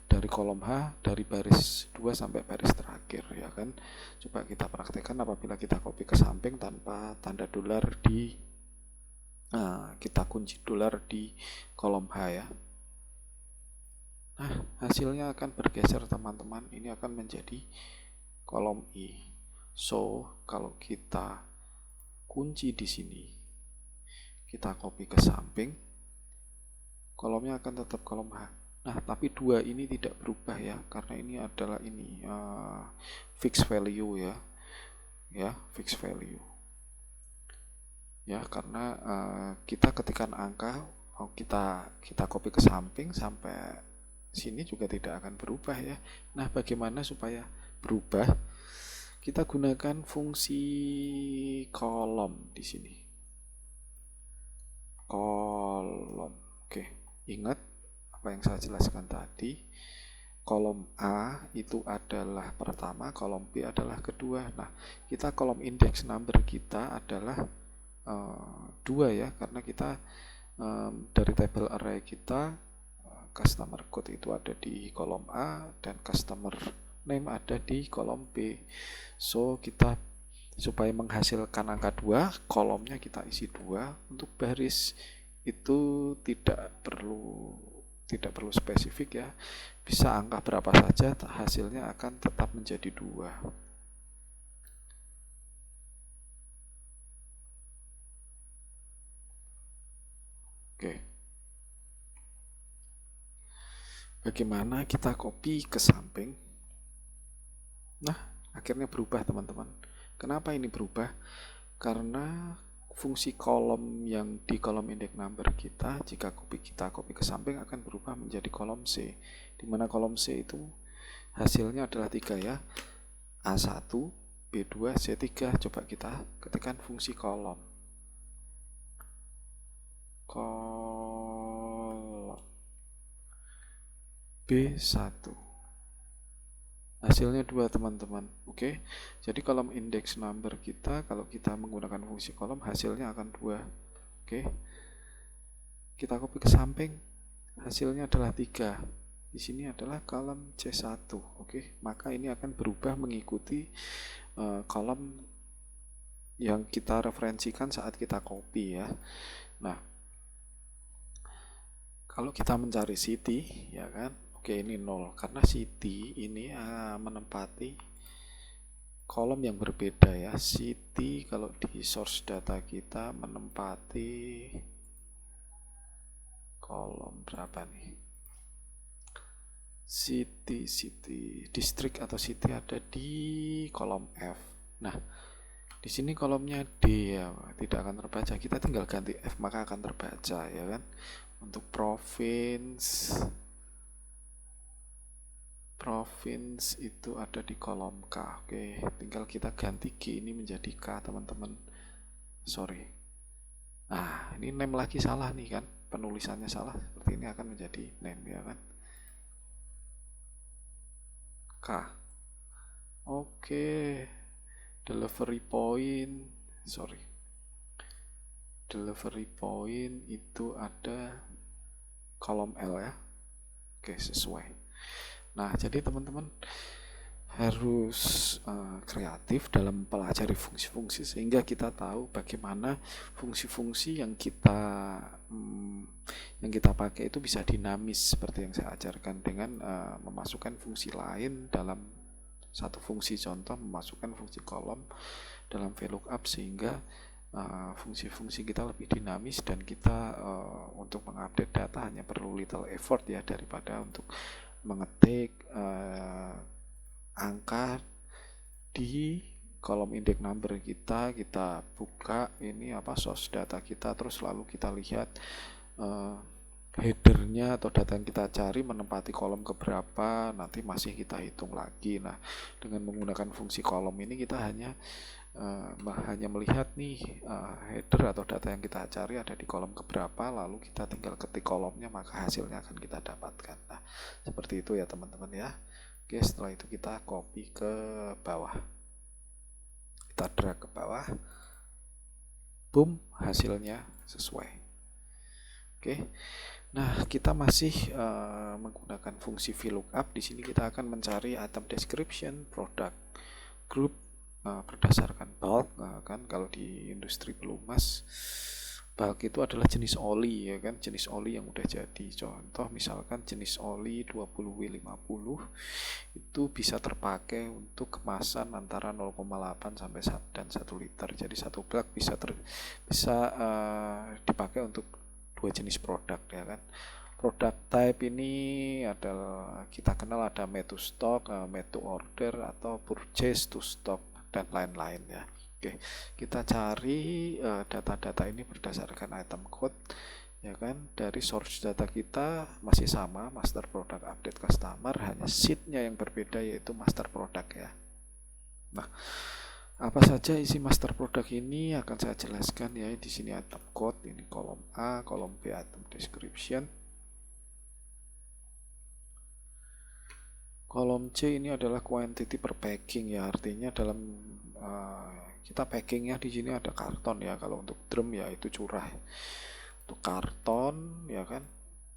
dari kolom H dari baris 2 sampai baris terakhir ya kan. Coba kita praktekkan apabila kita copy ke samping tanpa tanda dolar di kita kunci dolar di kolom H ya. Nah, hasilnya akan bergeser teman-teman, ini akan menjadi kolom I. So, kalau kita kunci di sini, kita copy ke samping, kolomnya akan tetap kolom H. Nah, tapi 2 ini tidak berubah ya, karena ini adalah fixed value ya, fixed value. Ya, karena kita ketikkan angka, mau kita copy ke samping sampai sini juga tidak akan berubah ya. Nah, bagaimana supaya berubah? Kita gunakan fungsi kolom di sini. Kolom. Oke, ingat apa yang saya jelaskan tadi. Kolom A itu adalah pertama, kolom B adalah kedua. Nah, kita kolom index number kita adalah 2 ya, karena kita dari table array kita customer code itu ada di kolom A dan customer name ada di kolom B. So, kita supaya menghasilkan angka 2, kolomnya kita isi 2. Untuk baris itu tidak perlu spesifik ya. Bisa angka berapa saja, hasilnya akan tetap menjadi 2. Oke. Bagaimana kita copy ke samping? Nah, akhirnya berubah teman-teman. Kenapa ini berubah? Karena fungsi kolom yang di kolom index number kita, jika kita copy ke samping akan berubah menjadi kolom C, di mana kolom C itu hasilnya adalah 3 ya, A1, B2, C3. Coba kita ketikkan fungsi kolom B1, hasilnya 2 teman-teman. Oke, jadi kolom index number kita, kalau kita menggunakan fungsi kolom, hasilnya akan 2. Oke, kita copy ke samping, hasilnya adalah 3. Di sini adalah kolom C1. Oke, maka ini akan berubah mengikuti kolom yang kita referensikan saat kita copy ya. Nah, kalau kita mencari city ya kan, oke, ini 0 karena city ini menempati kolom yang berbeda ya. City kalau di source data kita menempati kolom berapa nih? City, district atau city ada di kolom F. Nah, di sini kolomnya D ya, tidak akan terbaca. Kita tinggal ganti F maka akan terbaca ya kan. Untuk province itu ada di kolom K. Oke, tinggal kita ganti G ini menjadi K, teman-teman. Sorry. Nah, ini name lagi salah nih kan. Penulisannya salah. Seperti ini akan menjadi name ya kan. K. Oke. Delivery point itu ada kolom L ya. Oke, sesuai. Nah, jadi teman-teman harus kreatif dalam mempelajari fungsi-fungsi sehingga kita tahu bagaimana fungsi-fungsi yang kita pakai itu bisa dinamis seperti yang saya ajarkan dengan memasukkan fungsi lain dalam satu fungsi. Contoh, memasukkan fungsi kolom dalam VLOOKUP sehingga fungsi-fungsi kita lebih dinamis dan kita untuk mengupdate data hanya perlu little effort ya, daripada untuk mengetik angka di kolom index number kita buka ini source data kita, terus lalu kita lihat headernya atau data yang kita cari menempati kolom keberapa, nanti masih kita hitung lagi. Nah, dengan menggunakan fungsi kolom ini kita hanya melihat nih header atau data yang kita cari ada di kolom keberapa, lalu kita tinggal ketik kolomnya maka hasilnya akan kita dapatkan. Nah, seperti itu ya teman-teman ya. Oke, setelah itu kita copy ke bawah, kita drag ke bawah, boom, hasilnya sesuai. Oke, nah kita masih menggunakan fungsi VLOOKUP. Di sini kita akan mencari item description, product group berdasarkan bulk. Kan kalau di industri pelumas, bulk itu adalah jenis oli ya kan, jenis oli yang udah jadi. Contoh misalkan jenis oli 20W50 itu bisa terpakai untuk kemasan antara 0,8 sampai 1 liter. Jadi satu bulk bisa dipakai untuk 2 jenis produk ya kan. Product type ini adalah kita kenal ada made to stock, made to order, atau purchase to stock dan lain-lain ya. Oke, kita cari data-data ini berdasarkan item code ya kan. Dari source data kita masih sama, master product update customer, hanya sheetnya yang berbeda yaitu master product ya. Nah, apa saja isi master product ini akan saya jelaskan ya. Di sini item code, ini kolom A, kolom B item description. Kolom C ini adalah quantity per packing ya, artinya dalam kita packingnya di sini ada karton ya. Kalau untuk drum ya itu curah. Untuk karton ya kan.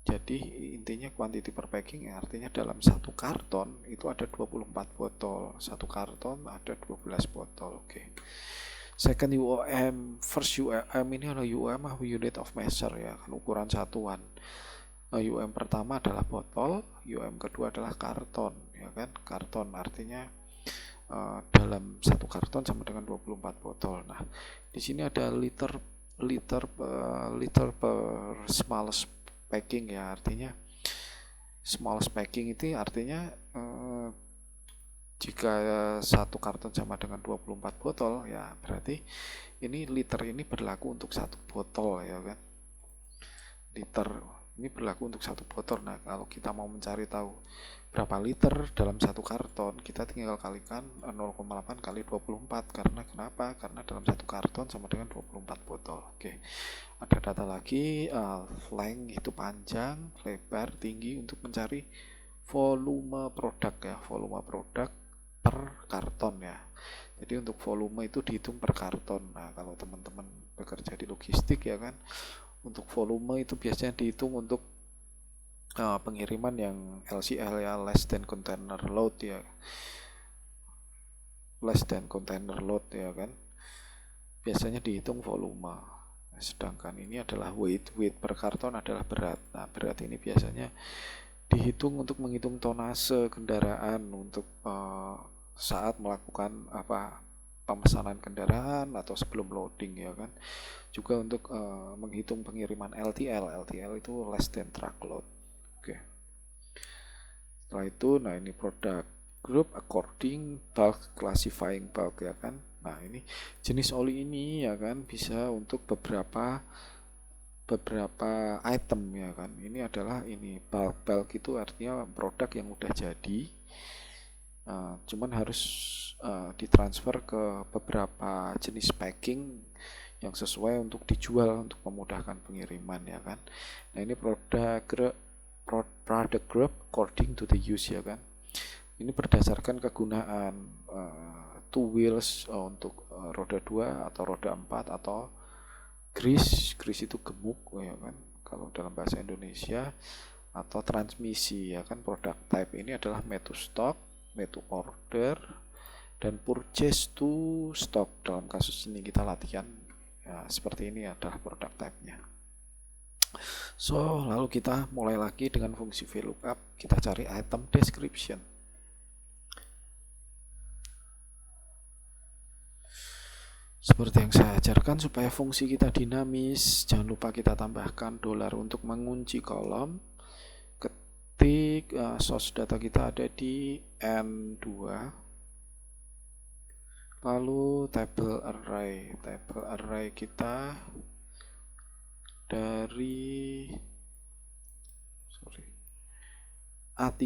Jadi intinya quantity per packing ya, artinya dalam satu karton itu ada 24 botol. Satu karton ada 12 botol. Oke. Second UOM, first UOM ini adalah UOM unit of measure ya, kan ukuran satuan. UOM pertama adalah botol, UOM kedua adalah karton ya kan. Karton artinya dalam satu karton sama dengan 24 botol. Nah, di sini ada liter per smallest packing ya, artinya smallest packing itu artinya jika satu karton sama dengan 24 botol ya, berarti ini liter ini berlaku untuk satu botol ya kan. Liter ini berlaku untuk satu botol. Nah, kalau kita mau mencari tahu berapa liter dalam satu karton, kita tinggal kalikan 0,8 kali 24. Karena kenapa? Karena dalam satu karton sama dengan 24 botol. Oke. Ada data lagi, length itu panjang, lebar, tinggi, untuk mencari volume produk ya, volume produk per karton ya. Jadi untuk volume itu dihitung per karton. Nah, kalau teman-teman bekerja di logistik ya kan, untuk volume itu biasanya dihitung untuk pengiriman yang LCL ya, less than container load ya, less than container load ya kan, biasanya dihitung volume. Sedangkan ini adalah weight per karton adalah berat. Nah, berat ini biasanya dihitung untuk menghitung tonase kendaraan untuk saat melakukan pemesanan kendaraan atau sebelum loading ya kan. Juga untuk menghitung pengiriman LTL. LTL itu less than truckload. Oke. Setelah itu, nah ini product group according bulk classifying bulk ya kan. Nah ini jenis oli ini ya kan bisa untuk beberapa item ya kan. Ini adalah ini bulk itu artinya produk yang udah jadi, cuman harus ditransfer ke beberapa jenis packing yang sesuai untuk dijual untuk memudahkan pengiriman ya kan. Nah ini product group according to the use ya kan. Ini berdasarkan kegunaan two wheels untuk roda 2 atau roda 4 atau grease itu gemuk ya kan kalau dalam bahasa Indonesia, atau transmisi ya kan. Product type ini adalah made to stock, made to order, dan purchase to stock. Dalam kasus ini kita latihan ya, seperti ini adalah product type-nya. So, lalu kita mulai lagi dengan fungsi VLOOKUP. Kita cari item description. Seperti yang saya ajarkan, supaya fungsi kita dinamis, jangan lupa kita tambahkan $. Untuk mengunci kolom, ketik source data kita ada di N2, lalu table array kita dari A3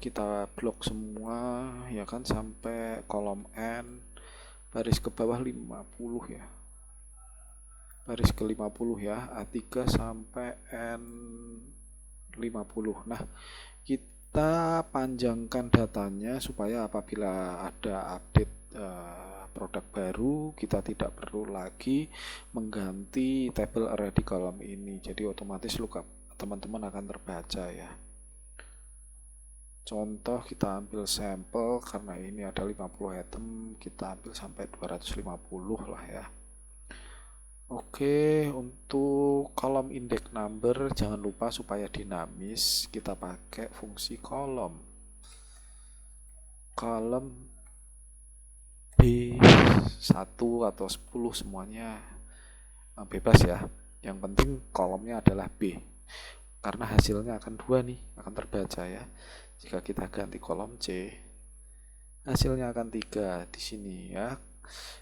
kita blok semua ya kan sampai kolom N, baris ke bawah 50 ya, baris ke 50 ya, A3 sampai N50. Nah kita panjangkan datanya supaya apabila ada update produk baru kita tidak perlu lagi mengganti table array di kolom ini, jadi otomatis lookup teman-teman akan terbaca ya. Contoh kita ambil sampel, karena ini ada 50 item, kita ambil sampai 250 lah ya. Oke, untuk kolom index number jangan lupa supaya dinamis kita pakai fungsi kolom B1 atau 10 semuanya bebas ya. Yang penting kolomnya adalah B, karena hasilnya akan 2 nih, akan terbaca ya. Jika kita ganti kolom C, hasilnya akan 3 di sini ya.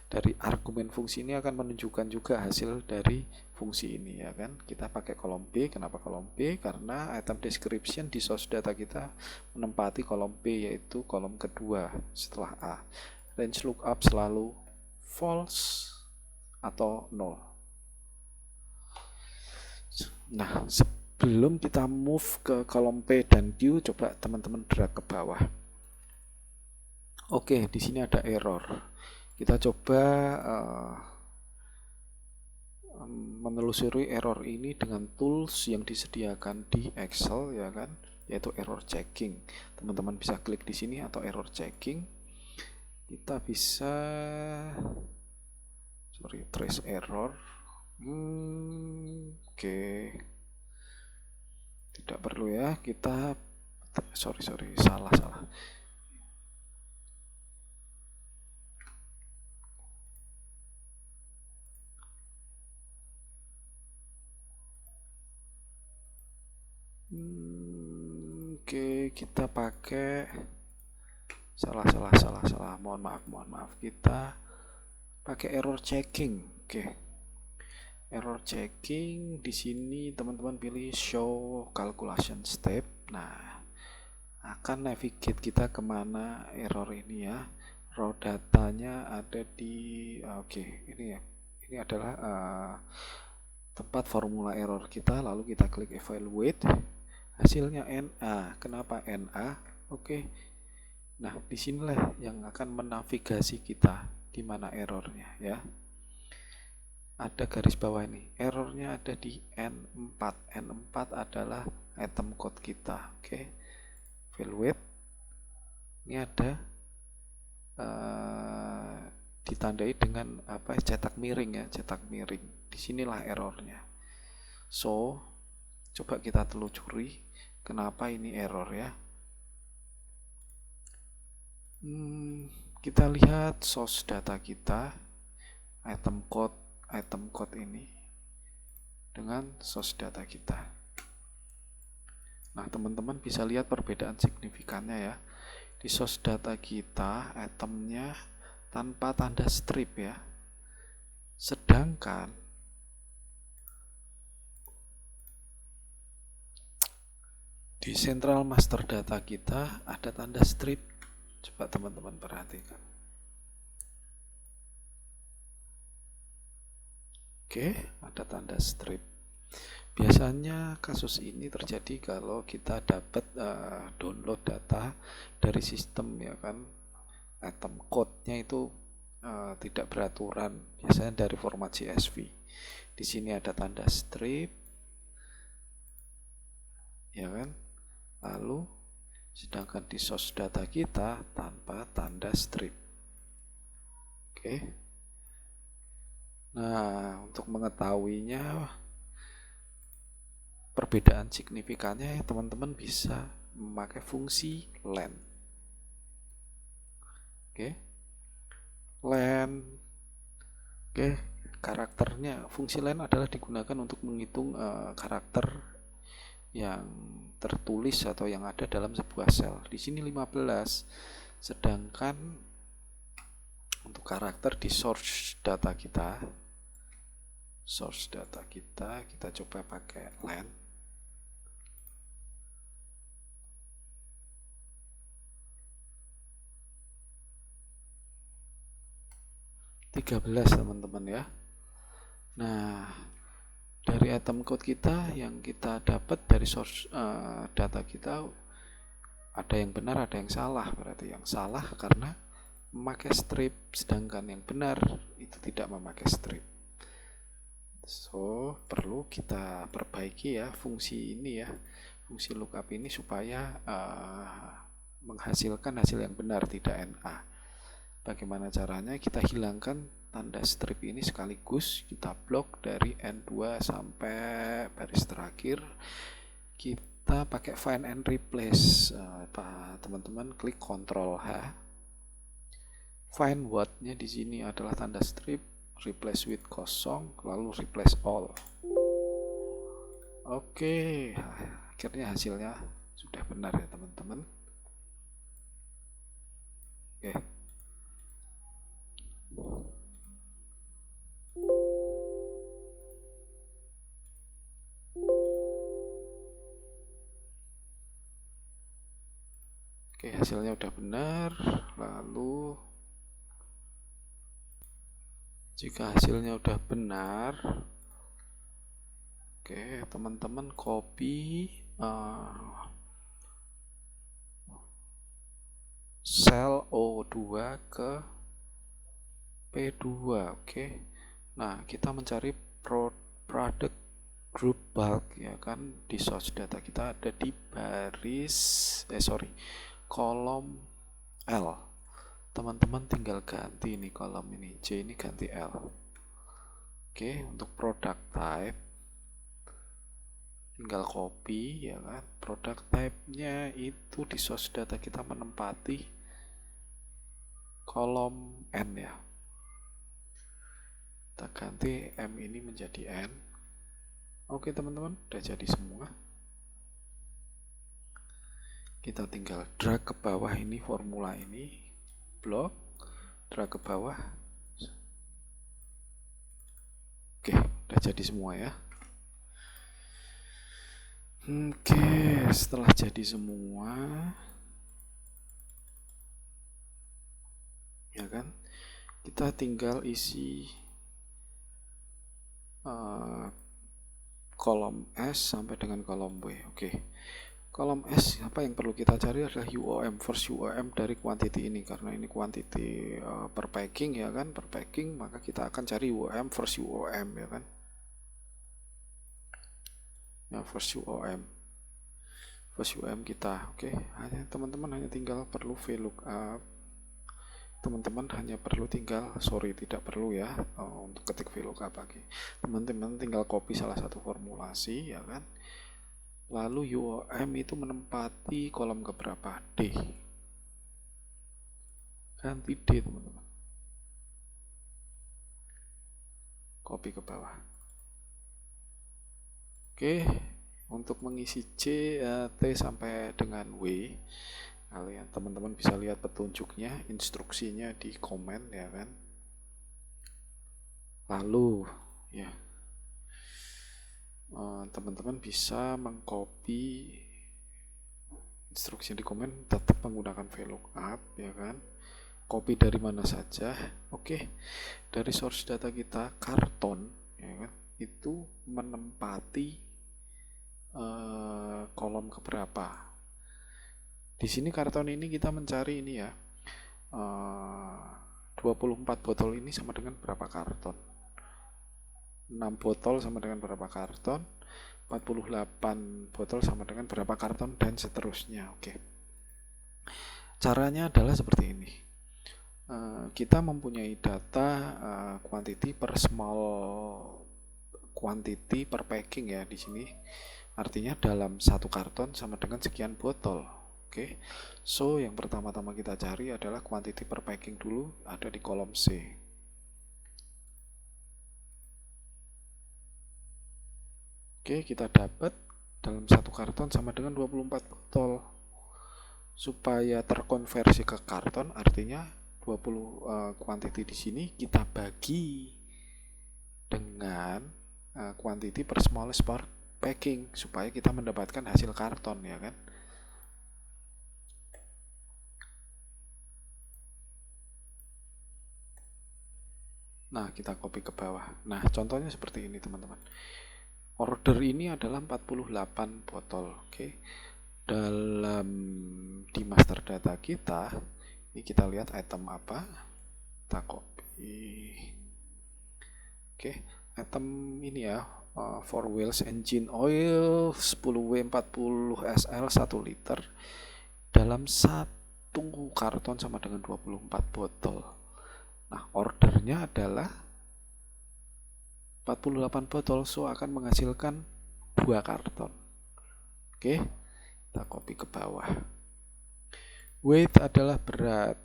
Dari argumen fungsi ini akan menunjukkan juga hasil dari fungsi ini ya kan. Kita pakai kolom B. Kenapa kolom B? Karena item description di source data kita menempati kolom B, yaitu kolom kedua setelah A. Range lookup selalu false atau 0. Nah, sebelum kita move ke kolom P dan Q, coba teman-teman drag ke bawah. Oke, di sini ada error. Kita coba menelusuri error ini dengan tools yang disediakan di Excel ya kan, yaitu error checking. Teman-teman bisa klik di sini atau error checking. Kita bisa trace error. Oke. Tidak perlu ya, kita salah. Oke, kita pakai salah. Mohon maaf. Kita pakai error checking. Oke. Error checking di sini teman-teman pilih show calculation step. Nah, akan navigate kita kemana error ini ya. Raw datanya ada di ini ya. Ini adalah tempat formula error kita. Lalu kita klik evaluate. Hasilnya NA. Kenapa NA? Oke. Nah, disinilah yang akan menavigasi kita di mana errornya ya. Ada garis bawah ini. Errornya ada di N4. N4 adalah item code kita. Oke. Evaluate. Ini ada ditandai dengan cetak miring ya, cetak miring. Disinilah errornya. So, coba kita telusuri kenapa ini error ya. Kita lihat source data kita, item code ini dengan source data kita. Nah, teman-teman bisa lihat perbedaan signifikannya ya. Di source data kita, itemnya tanpa tanda strip ya. Sedangkan di central master data kita ada tanda strip. Coba teman-teman perhatikan. Oke, ada tanda strip. Biasanya kasus ini terjadi kalau kita dapat download data dari sistem ya kan. Item code-nya itu tidak beraturan, biasanya dari format CSV. Di sini ada tanda strip, ya kan? Lalu, sedangkan di source data kita tanpa tanda strip. Oke. Nah, untuk mengetahuinya perbedaan signifikannya, teman-teman bisa memakai fungsi len. Oke. Len. Oke, karakternya, fungsi len adalah digunakan untuk menghitung karakter yang tertulis atau yang ada dalam sebuah sel. Di sini 15. Sedangkan untuk karakter di source data kita kita coba pakai len. Teman-teman ya. Nah, dari item code kita yang kita dapat dari source data kita ada yang benar, ada yang salah. Berarti yang salah karena memakai strip, sedangkan yang benar itu tidak memakai strip. So, perlu kita perbaiki ya fungsi ini ya, fungsi lookup ini supaya menghasilkan hasil yang benar, tidak NA. Bagaimana caranya? Kita hilangkan tanda strip ini sekaligus, kita blok dari N2 sampai baris terakhir. Kita pakai find and replace. Teman-teman klik Ctrl H. Find what-nya di sini adalah tanda strip, replace with kosong, lalu replace all. Oke, akhirnya hasilnya sudah benar ya teman-teman. Oke. Oke, hasilnya udah benar. Lalu jika hasilnya udah benar, oke, teman-teman copy sel O2 ke P2. Oke. Nah, kita mencari product group bulk ya kan, di source data kita ada di kolom L. Teman-teman tinggal ganti ini kolom ini, J ini ganti L. Oke, untuk product type tinggal copy ya kan. Product type-nya itu di source data kita menempati kolom N ya. Kita ganti M ini menjadi N. Oke teman-teman, udah jadi semua. Kita tinggal drag ke bawah ini formula ini, blok, drag ke bawah. Oke, udah jadi semua ya. Oke, setelah jadi semua, ya kan, kita tinggal isi kolom S sampai dengan kolom W. Oke. Kolom S, apa yang perlu kita cari adalah UOM, first UOM dari quantity ini, karena ini quantity per packing ya kan, per packing, maka kita akan cari UOM, first UOM ya kan. Ya, first UOM kita. Oke, hanya teman-teman hanya tinggal perlu VLOOKUP. Teman-teman hanya perlu tidak perlu ya untuk ketik VLOOKUP lagi. Teman-teman tinggal copy salah satu formulasi ya kan. Lalu UOM itu menempati kolom keberapa? D. ganti D teman-teman, copy ke bawah. Oke, untuk mengisi C, T sampai dengan W, kalian teman-teman bisa lihat petunjuknya, instruksinya di komen ya kan. Lalu ya teman-teman bisa mengcopy instruksi di komen, tetap menggunakan VLOOKUP ya kan. Copy dari mana saja. Oke, dari source data kita karton ya kan, itu menempati kolom keberapa. Di sini karton ini kita mencari ini ya, 24 botol ini sama dengan berapa karton, 6 botol sama dengan berapa karton, 48 botol sama dengan berapa karton, dan seterusnya. Oke, caranya adalah seperti ini. Kita mempunyai data quantity per small quantity per packing ya di sini. Artinya dalam satu karton sama dengan sekian botol. Oke, so yang pertama-tama kita cari adalah quantity per packing dulu, ada di kolom C. Oke, kita dapat dalam satu karton sama dengan 24 botol. Supaya terkonversi ke karton, artinya 20 quantity di sini kita bagi dengan quantity per smallest per packing supaya kita mendapatkan hasil karton ya kan. Nah, kita copy ke bawah. Nah, contohnya seperti ini teman-teman. Order ini adalah 48 botol. Oke. Dalam di master data kita, ini kita lihat item apa. Kita copy. Oke, item ini ya, 4 wheels engine oil 10W40SL 1 liter dalam satu karton sama dengan 24 botol. Nah, ordernya adalah 48 botol, so akan menghasilkan 2 karton. Oke, kita copy ke bawah. Weight adalah berat.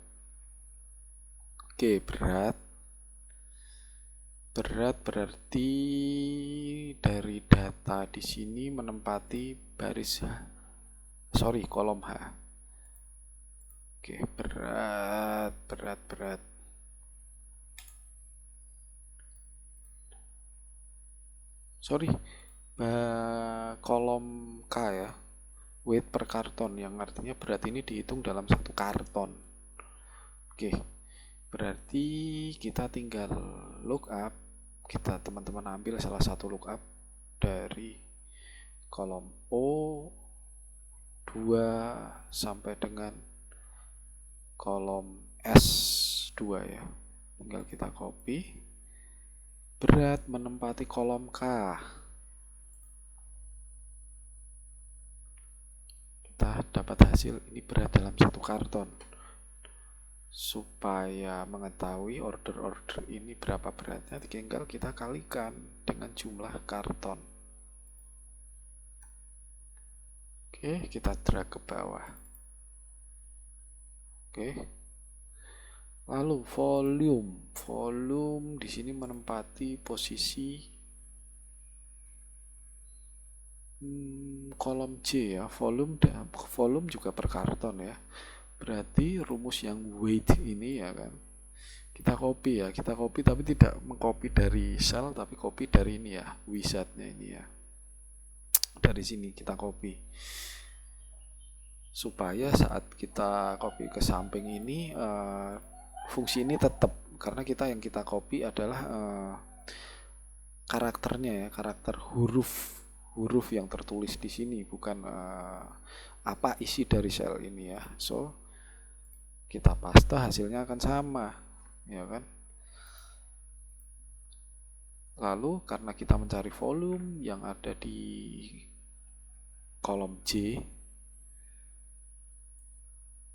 Oke, berat berarti dari data di sini menempati kolom H. Oke, berat. Kolom K ya, weight per karton, yang artinya berat ini dihitung dalam satu karton. Oke, berarti kita tinggal lookup. Kita teman-teman ambil salah satu lookup dari kolom O 2 sampai dengan kolom S2 ya. Tinggal kita copy. Berat menempati kolom K. Kita dapat hasil ini berat dalam satu karton. Supaya mengetahui order-order ini berapa beratnya, tinggal kita kalikan dengan jumlah karton. Oke, kita drag ke bawah. Oke. Lalu volume di sini menempati posisi kolom C ya. Volume juga per karton ya. Berarti rumus yang weight ini ya kan, kita copy tapi tidak mengcopy dari cell, tapi copy dari ini ya, wizardnya ini ya. Dari sini kita copy supaya saat kita copy ke samping ini fungsi ini tetap, karena yang kita copy adalah karakternya ya, karakter huruf yang tertulis di sini, bukan apa isi dari sel ini ya. So kita paste, hasilnya akan sama ya kan. Lalu karena kita mencari volume yang ada di kolom J,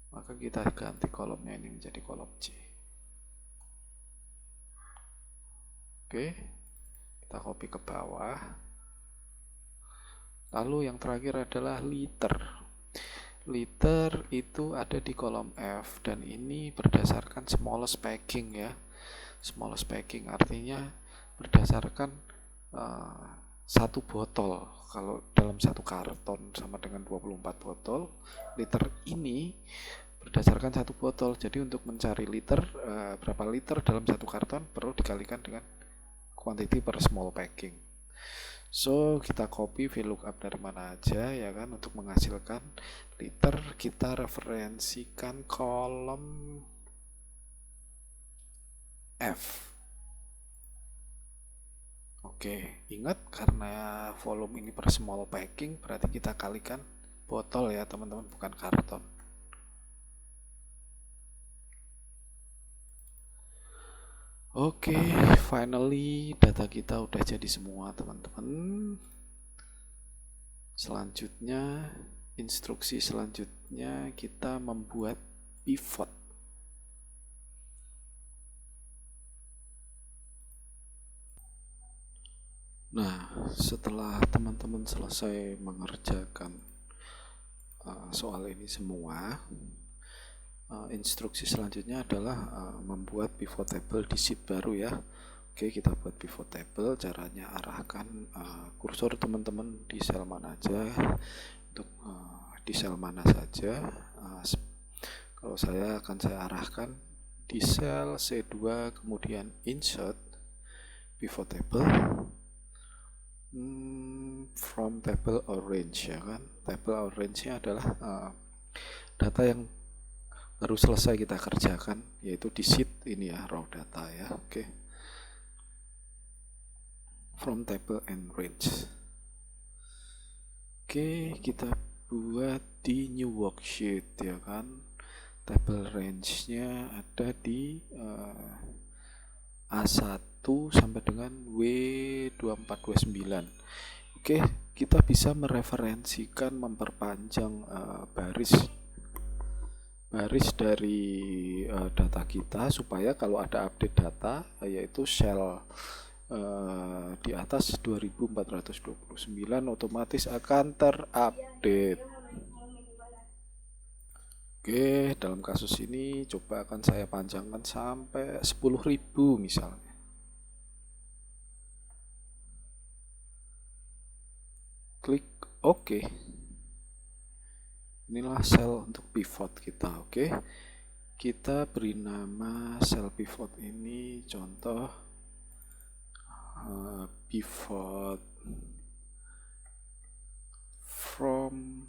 maka kita ganti kolomnya ini menjadi kolom J. Oke, kita copy ke bawah. Lalu yang terakhir adalah liter. Liter itu ada di kolom F, dan ini berdasarkan smallest packing ya. Smallest packing artinya berdasarkan satu botol. Kalau dalam satu karton sama dengan 24 botol, liter ini berdasarkan satu botol. Jadi untuk mencari liter, berapa liter dalam satu karton perlu dikalikan dengan quantity per small packing. So kita copy VLOOKUP dari mana aja ya kan, untuk menghasilkan liter kita referensikan kolom F. Oke, ingat karena volume ini per small packing, berarti kita kalikan botol ya teman-teman, bukan karton. Oke, finally data kita udah jadi semua teman-teman. Selanjutnya, instruksi selanjutnya kita membuat pivot. Nah, setelah teman-teman selesai mengerjakan soal ini semua, instruksi selanjutnya adalah membuat pivot table di sheet baru ya. Oke, kita buat pivot table. Caranya arahkan kursor teman-teman di sel mana aja, untuk di sel mana saja. Kalau saya arahkan di sel C2, kemudian insert pivot table from table or range ya kan. Table or range-nya adalah data yang baru selesai kita kerjakan, yaitu di sheet ini ya, raw data ya. Oke. From table and range. Oke, kita buat di new worksheet ya kan. Table range-nya ada di A1 sampai dengan W2429. Oke, kita bisa mereferensikan, memperpanjang baris dari data kita, supaya kalau ada update data, yaitu sel di atas 2429 otomatis akan terupdate. Oke, dalam kasus ini coba akan saya panjangkan sampai 10.000 misalnya. Klik OK. Inilah sel untuk pivot kita. Oke, kita beri nama sel pivot ini contoh pivot from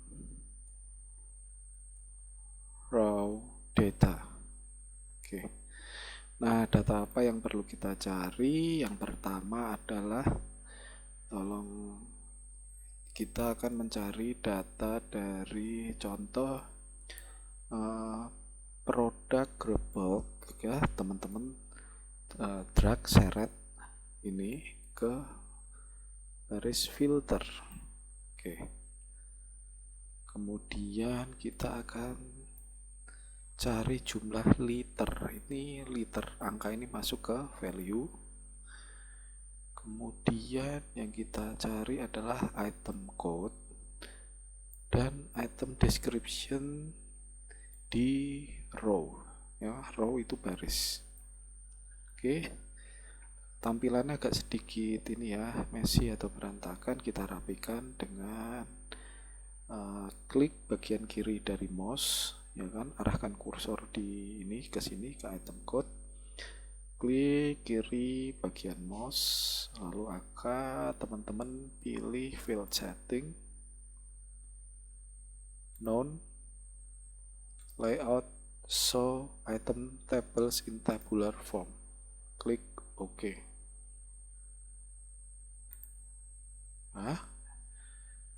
raw data. Oke. Nah, data apa yang perlu kita cari? Yang pertama adalah, kita akan mencari data dari contoh produk group ya teman-teman, drag seret ini ke baris filter. Oke. Kemudian kita akan cari jumlah liter. Ini liter, angka ini masuk ke value. Kemudian yang kita cari adalah item code dan item description di row ya, row itu baris. Oke, tampilannya agak sedikit ini ya, messy atau berantakan. Kita rapikan dengan klik bagian kiri dari mouse ya kan, arahkan kursor di ini ke sini ke item code, klik kiri bagian mouse, lalu teman-teman pilih field setting, none, layout, show item tables in tabular form. Klik OK. Nah,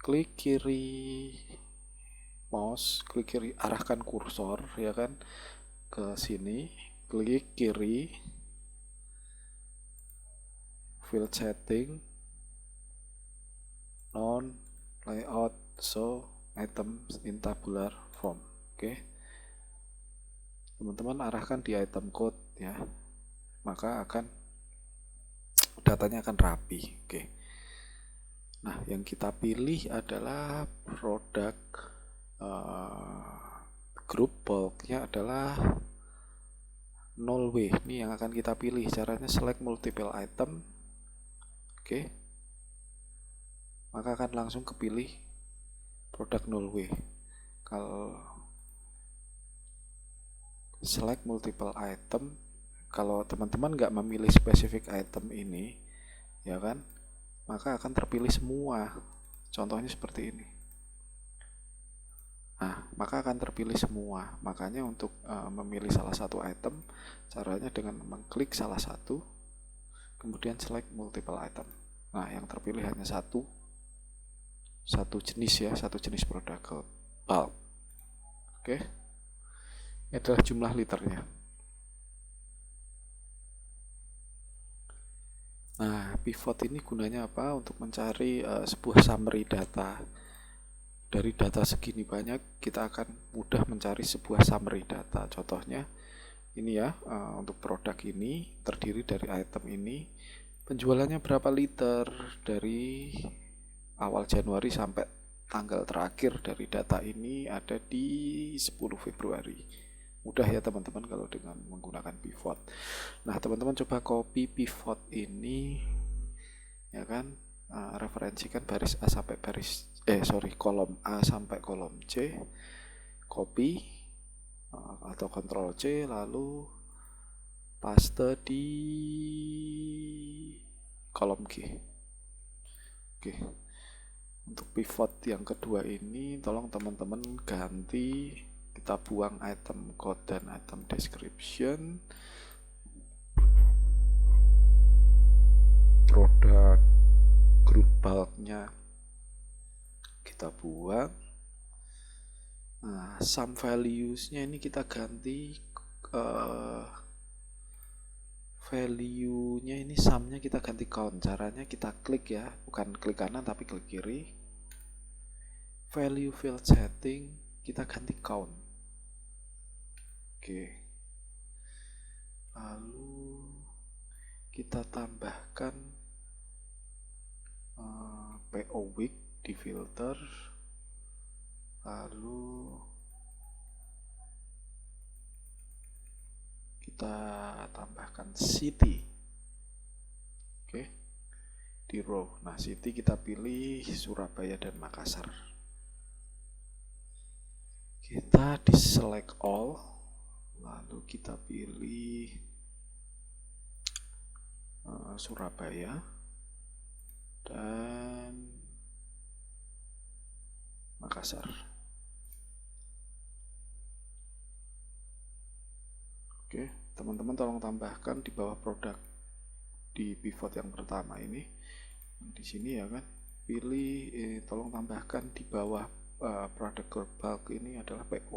klik kiri mouse, klik kiri, arahkan kursor ya kan ke sini, klik kiri field setting, none, layout, show items in tabular form. Oke, teman-teman arahkan di item code ya, maka datanya akan rapi. Oke. Nah, yang kita pilih adalah produk group bulknya adalah 0W. Ini yang akan kita pilih. Caranya select multiple item. Oke. Maka akan langsung kepilih produk 0W. Kalau select multiple item, kalau teman-teman nggak memilih spesifik item ini, ya kan, maka akan terpilih semua. Contohnya seperti ini. Nah, maka akan terpilih semua. Makanya untuk memilih salah satu item, caranya dengan mengklik salah satu, kemudian select multiple item. Nah, yang terpilih hanya satu jenis ya, satu jenis produk bulk. Oke, ini adalah jumlah liternya. Nah, pivot ini gunanya apa? Untuk mencari sebuah summary data. Dari data segini banyak, kita akan mudah mencari sebuah summary data. Contohnya, ini ya, untuk produk ini terdiri dari item ini. Penjualannya berapa liter dari awal Januari sampai tanggal terakhir dari data ini ada di 10 Februari. Mudah ya teman-teman kalau dengan menggunakan pivot. Nah, teman-teman coba copy pivot ini, ya kan, referensikan baris A sampai kolom A sampai kolom C, copy atau Ctrl C, lalu paste di kolom G. Oke. Untuk pivot yang kedua ini, tolong teman-teman ganti, kita buang item code dan item description. Produk group bulknya kita buang. Nah, sum values-nya ini kita ganti, value-nya ini sum-nya kita ganti count. Caranya kita klik ya, bukan klik kanan tapi klik kiri. Value field setting kita ganti count. Oke. Lalu kita tambahkan PO week di filter. Lalu kita tambahkan city. Oke. Di row. Nah, city kita pilih Surabaya dan Makassar. Kita di select all. Lalu kita pilih Surabaya dan Makassar. Oke, teman-teman tolong tambahkan di bawah produk di pivot yang pertama ini, di sini ya kan, pilih tolong tambahkan di bawah produk group bulk ini adalah PO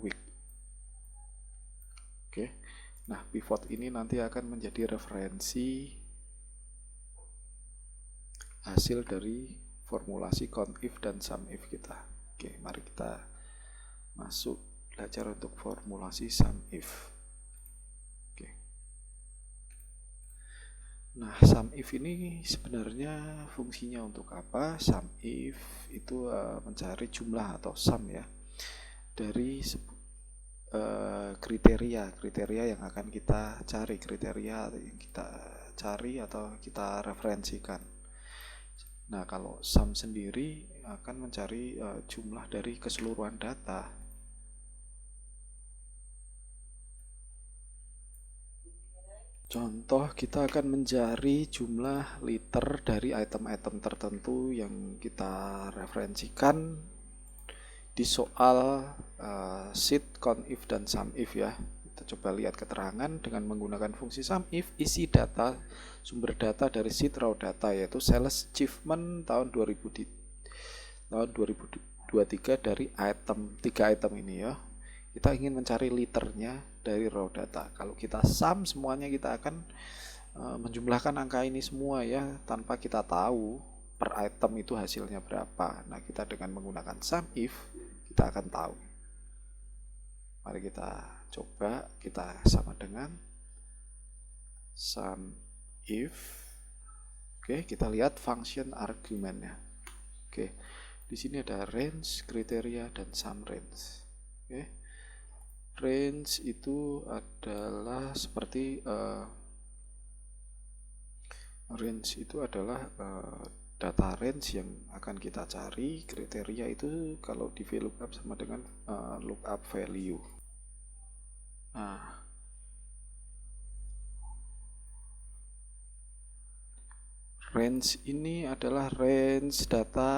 week. Oke, nah pivot ini nanti akan menjadi referensi hasil dari formulasi count if dan sum if kita. Oke, mari kita masuk belajar untuk formulasi sum if. Oke. Nah, sum if ini sebenarnya fungsinya untuk apa? Sum if itu mencari jumlah atau sum ya dari kriteria yang akan kita cari, kriteria yang kita cari atau kita referensikan. Nah, kalau sum sendiri akan mencari jumlah dari keseluruhan data. Contoh, kita akan mencari jumlah liter dari item-item tertentu yang kita referensikan di soal sheet, count if, dan sum if ya. Kita coba lihat keterangan dengan menggunakan fungsi sum if, isi data, sumber data dari sheet raw data, yaitu sales achievement tahun 2023 dari item 3 item ini ya. Kita ingin mencari liternya dari raw data. Kalau kita sum semuanya, kita akan menjumlahkan angka ini semua ya, tanpa kita tahu per item itu hasilnya berapa. Nah, kita dengan menggunakan sum if, kita akan tahu. Mari kita coba, kita sama dengan sum if. Oke, kita lihat function argumennya. Oke, Di sini ada range, kriteria, dan sum range. Oke. Range itu adalah seperti data range yang akan kita cari. Kriteria itu kalau di VLOOKUP sama dengan lookup value. Nah, range ini adalah range data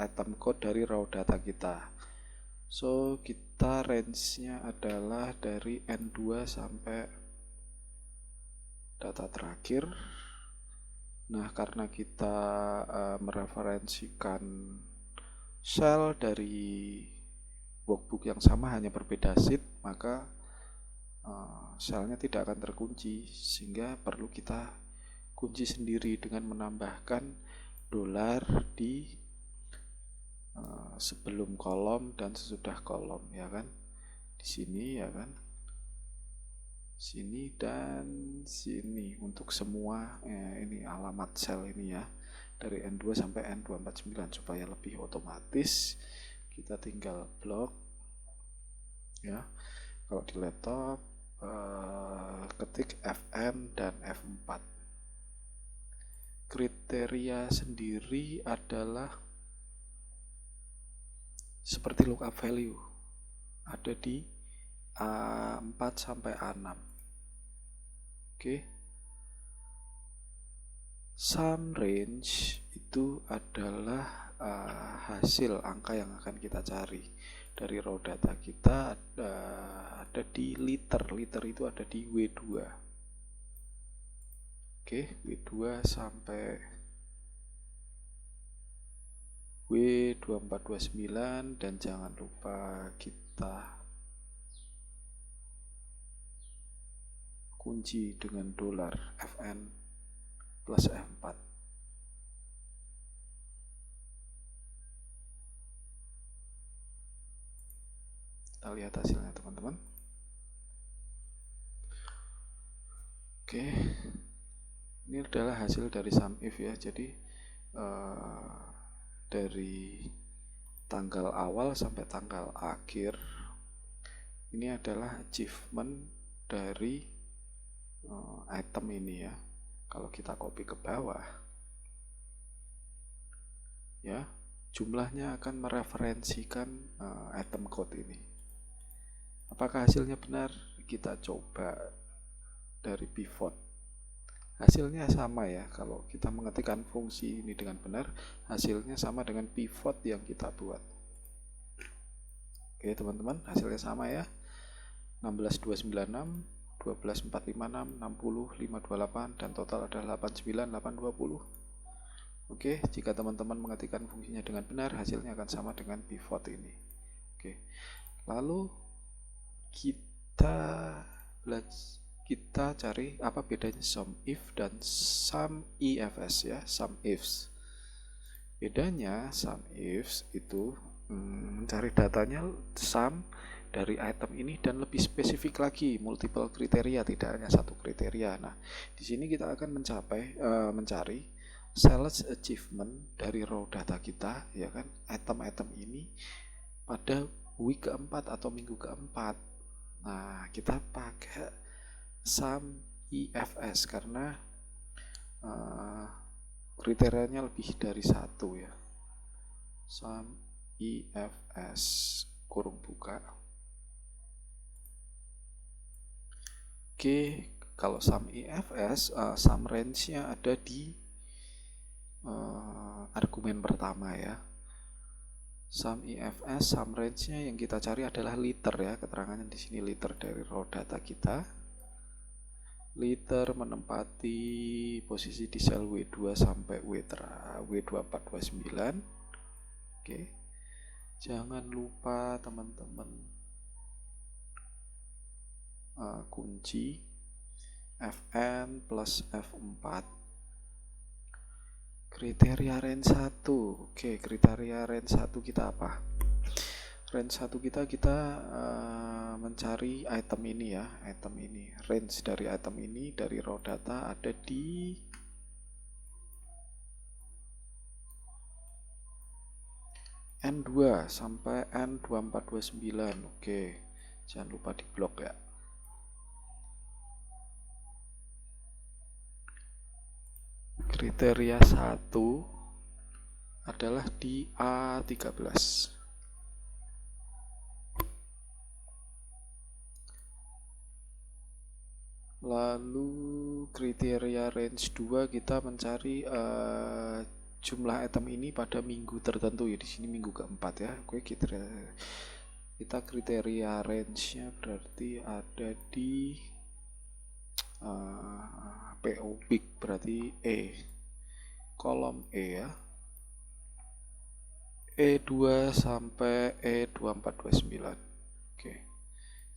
item code dari raw data kita. So, kita range-nya adalah dari N2 sampai data terakhir. Nah, karena kita mereferensikan sel dari workbook yang sama hanya berbeda sheet, maka selnya tidak akan terkunci, sehingga perlu kita kunci sendiri dengan menambahkan dolar di sebelum kolom dan sesudah kolom, ya kan? Di sini, ya kan? Sini dan sini untuk semua ini alamat sel ini ya, dari N2 sampai N249 supaya lebih otomatis. Kita tinggal blok ya. Kalau di laptop ketik Fn dan F4. Kriteria sendiri adalah seperti lookup value, ada di A4 sampai A6. Oke. Sum range itu adalah hasil angka yang akan kita cari dari raw data kita, ada di liter. Liter itu ada di W2. Oke, W2 sampai W2429, dan jangan lupa kita kunci dengan dolar Fn plus F4. Kita lihat hasilnya teman-teman. Oke, ini adalah hasil dari SUMIF ya. Jadi dari tanggal awal sampai tanggal akhir ini adalah achievement dari item ini ya. Kalau kita copy ke bawah ya, jumlahnya akan mereferensikan item code ini. Apakah hasilnya benar? Kita coba dari pivot. Hasilnya sama ya, kalau kita mengetikkan fungsi ini dengan benar, hasilnya sama dengan pivot yang kita buat. Oke teman-teman, hasilnya sama ya, 16296, 12456, 60, 528, dan total adalah 89820. Oke, jika teman-teman mengetikkan fungsinya dengan benar, hasilnya akan sama dengan pivot ini. Oke, lalu kita cari apa bedanya SUMIF dan SUMIFS ya. SUMIFS, bedanya SUMIFS itu mencari datanya sum dari item ini dan lebih spesifik lagi, multiple kriteria, tidak hanya satu kriteria. Nah, di sini kita akan mencari sales achievement dari raw data kita, ya kan, item-item ini pada week keempat atau minggu keempat. Nah, kita pakai SUMIFS karena kriterianya lebih dari satu ya. SUMIFS kurung buka. Oke, kalau SUMIFS, sum range-nya ada di argumen pertama ya. SUMIFS, sum range-nya yang kita cari adalah liter ya, keterangannya di sini liter dari raw data kita. Liter menempati posisi di sel W2 sampai W2429. Oke. Jangan lupa teman-teman kunci Fn plus F4. Kriteria range 1. Oke, kriteria range 1 kita apa? Range 1 kita mencari item ini ya, item ini. Range dari item ini dari raw data ada di N2 sampai N2429. Oke, jangan lupa di blok ya. Kriteria 1 adalah di A13. Lalu kriteria range 2 kita mencari jumlah item ini pada minggu tertentu ya. Di sini minggu keempat ya. Oke, kita kriteria range-nya berarti ada di PO big, berarti E, kolom E ya, E2 sampai E2429. Oke,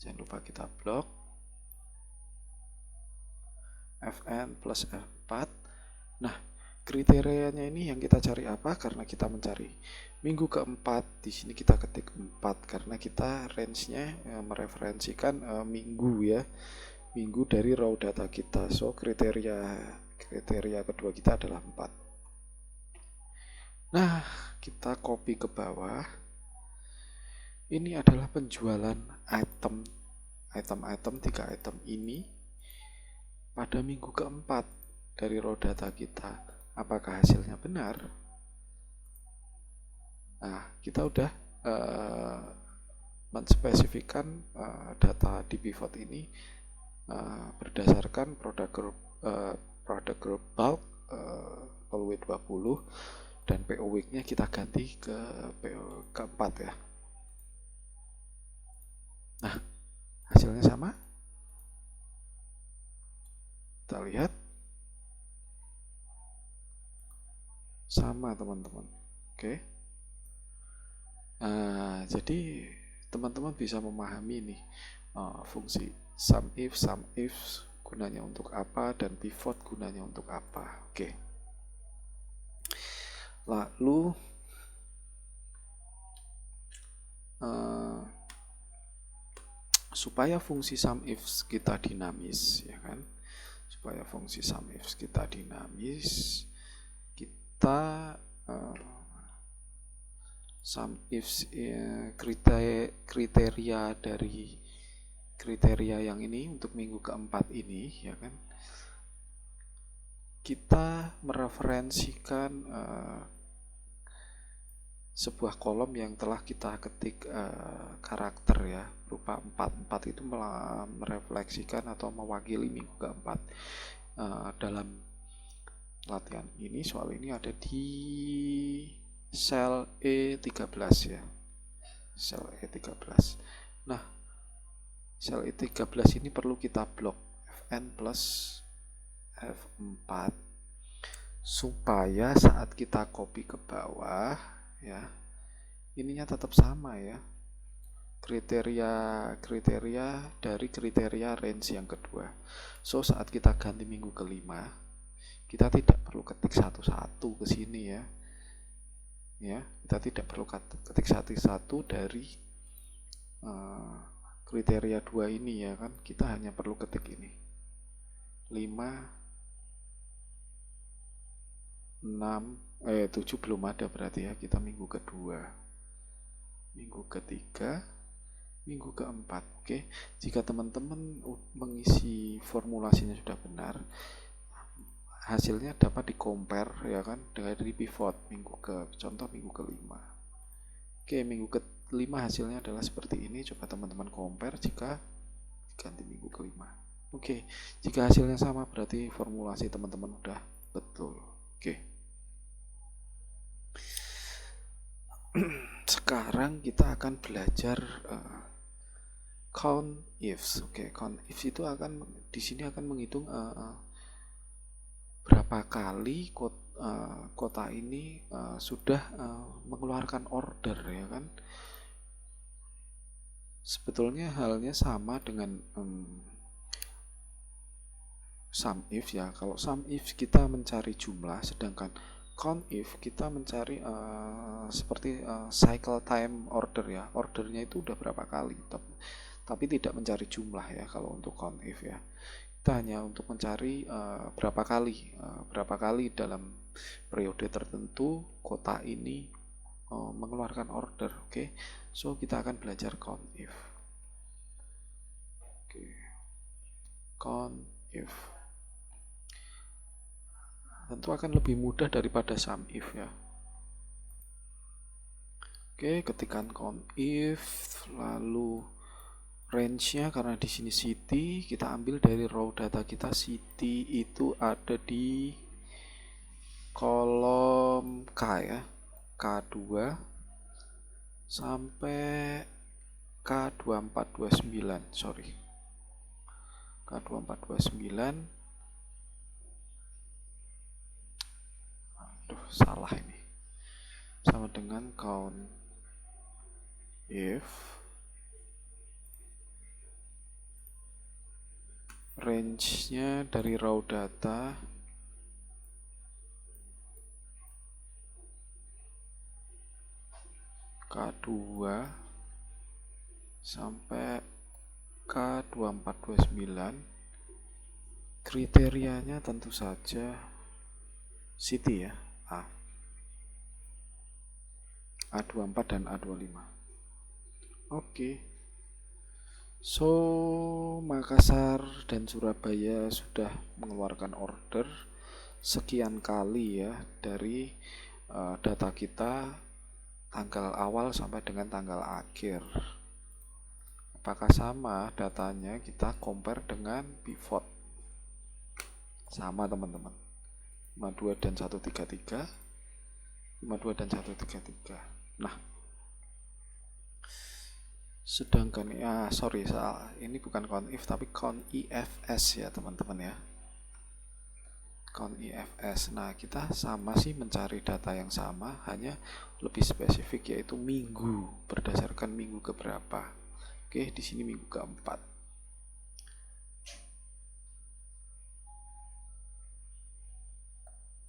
jangan lupa kita blok Fn plus F4. Nah, kriterianya ini yang kita cari apa? Karena kita mencari minggu keempat. Di sini kita ketik 4 karena kita range-nya mereferensikan minggu ya, minggu dari raw data kita. So kriteria kedua kita adalah 4. Nah, kita copy ke bawah. Ini adalah penjualan item 3 item ini pada minggu keempat dari raw data kita. Apakah hasilnya benar? Nah, kita udah menspesifikkan data di pivot ini berdasarkan product group bulk PW 20 dan PO week-nya kita ganti ke PO keempat ya. Nah, hasilnya sama. Kita lihat sama teman-teman. Oke. Nah, jadi teman-teman bisa memahami nih fungsi sum if gunanya untuk apa dan pivot gunanya untuk apa. Oke. Lalu supaya fungsi sum if kita dinamis ya kan, supaya fungsi sum if kita dinamis, kita sum if kriteria dari kriteria yang ini untuk minggu keempat ini ya kan, kita mereferensikan sebuah kolom yang telah kita ketik karakter ya, berupa 4 itu merefleksikan atau mewakili minggu keempat. Dalam latihan ini, soal ini ada di sel E13 ya, sel E13. Nah, sel E13 ini perlu kita blok Fn plus F4 supaya saat kita copy ke bawah ya, ininya tetap sama ya, kriteria dari kriteria range yang kedua. So saat kita ganti minggu kelima, kita tidak perlu ketik satu-satu ke sini ya. Kita tidak perlu ketik satu-satu dari kriteria 2 ini ya kan. Kita hanya perlu ketik ini 5 7 belum ada berarti ya, kita minggu kedua, minggu ketiga, minggu keempat. Oke, jika teman-teman mengisi formulasinya sudah benar, hasilnya dapat di-compare ya kan dari pivot contoh minggu kelima. Oke, minggu kelima hasilnya adalah seperti ini. Coba teman-teman compare jika ganti minggu kelima. Oke, jika hasilnya sama berarti formulasi teman-teman udah betul. Oke. Sekarang kita akan belajar count ifs. Oke, count ifs itu akan di sini akan menghitung berapa kali kota ini sudah mengeluarkan order ya kan. Sebetulnya halnya sama dengan sum if ya. Kalau sum if kita mencari jumlah, sedangkan count if kita mencari seperti cycle time order ya, ordernya itu udah berapa kali, tapi tidak mencari jumlah ya. Kalau untuk count if ya, kita hanya untuk mencari berapa kali dalam periode tertentu kota ini mengeluarkan order. Oke. So kita akan belajar count if. Oke. Count if tentu akan lebih mudah daripada sum if ya. Oke, ketikkan count if, lalu range-nya karena di sini city, kita ambil dari raw data kita. City itu ada di kolom K ya, K2 sampai K2429, sorry, K2429. Aduh, salah ini. Sama dengan count if range-nya dari raw data K2 sampai K2429. Kriterianya tentu saja city ya, A24 dan A25. Oke. So, Makassar dan Surabaya sudah mengeluarkan order sekian kali ya dari data kita tanggal awal sampai dengan tanggal akhir. Apakah sama datanya? Kita compare dengan pivot. Sama teman-teman. 52 dan 133. 52 dan 133. Nah, sedangkan ini bukan count if tapi count ifs ya teman-teman ya. Count ifs. Nah, kita sama sih mencari data yang sama, hanya lebih spesifik yaitu minggu, berdasarkan minggu keberapa. Oke, di sini minggu keempat.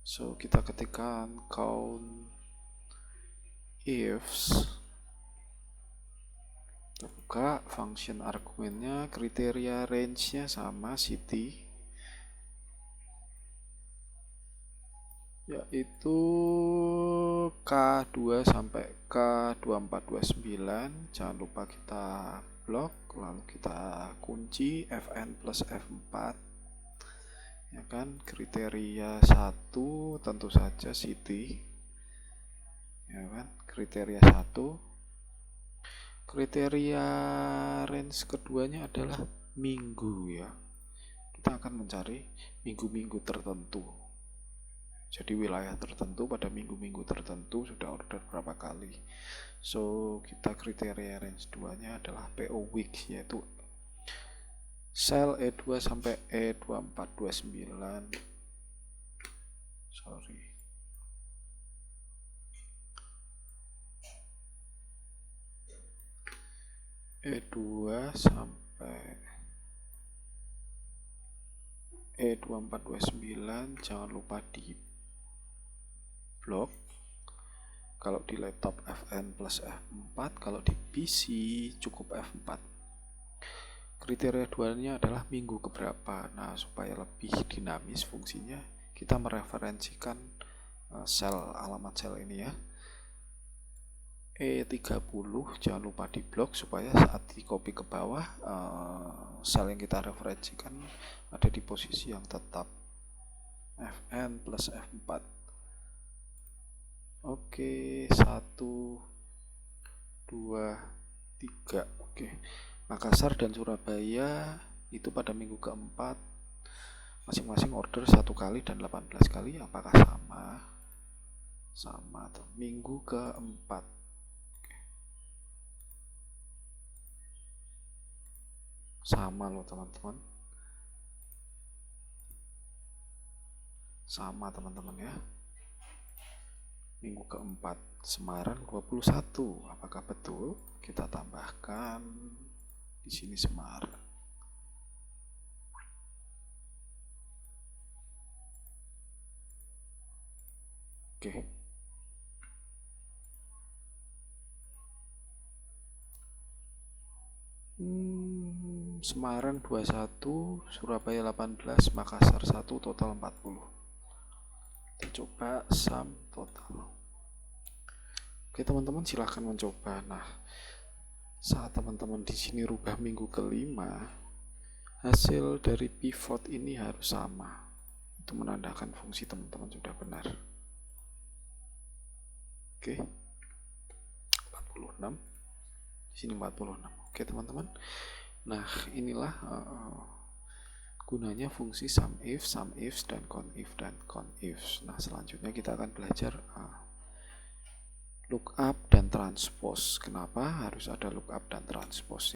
So, kita ketikkan count ifs. Kita buka function argumennya, kriteria range-nya sama city, yaitu K2 sampai K2429. Jangan lupa kita blok, lalu kita kunci Fn plus F4 ya kan. Kriteria 1 tentu saja city ya kan, kriteria 1. Kriteria range keduanya adalah minggu ya. Kita akan mencari minggu-minggu tertentu. Jadi wilayah tertentu pada minggu-minggu tertentu sudah order berapa kali. So, kita kriteria range 2-nya adalah PO weeks, yaitu sel E2 sampai E2429. Sorry. E2 sampai E2429, jangan lupa di blok. Kalau di laptop Fn plus F4, kalau di PC cukup F4. Kriteria 2-nya adalah minggu keberapa. Nah, supaya lebih dinamis fungsinya, kita mereferensikan sel, alamat sel ini ya. E30, jangan lupa di blok supaya saat di copy ke bawah, sel yang kita referensikan ada di posisi yang tetap. Fn plus F4. Oke, 1, 2, 3. Oke, Makassar dan Surabaya itu pada minggu keempat masing-masing order 1 kali dan 18 kali. Apakah sama? Sama tuh. Minggu keempat. Oke. Sama loh teman-teman. Sama teman-teman ya. Minggu keempat, Semarang 21. Apakah betul? Kita tambahkan di sini Semarang. Oke. Semarang 21, Surabaya 18, Makassar 1, total 40. Kita coba sum total. Oke teman-teman, silahkan mencoba. Nah, saat teman-teman di sini rubah minggu kelima, hasil dari pivot ini harus sama. Itu menandakan fungsi teman-teman sudah benar. Oke, 46. Di sini 46. Oke teman-teman. Nah, inilah gunanya fungsi SUMIF, SUMIFs, dan CONIF. Nah, selanjutnya kita akan belajar lookup dan transpose. Kenapa harus ada lookup dan transpose?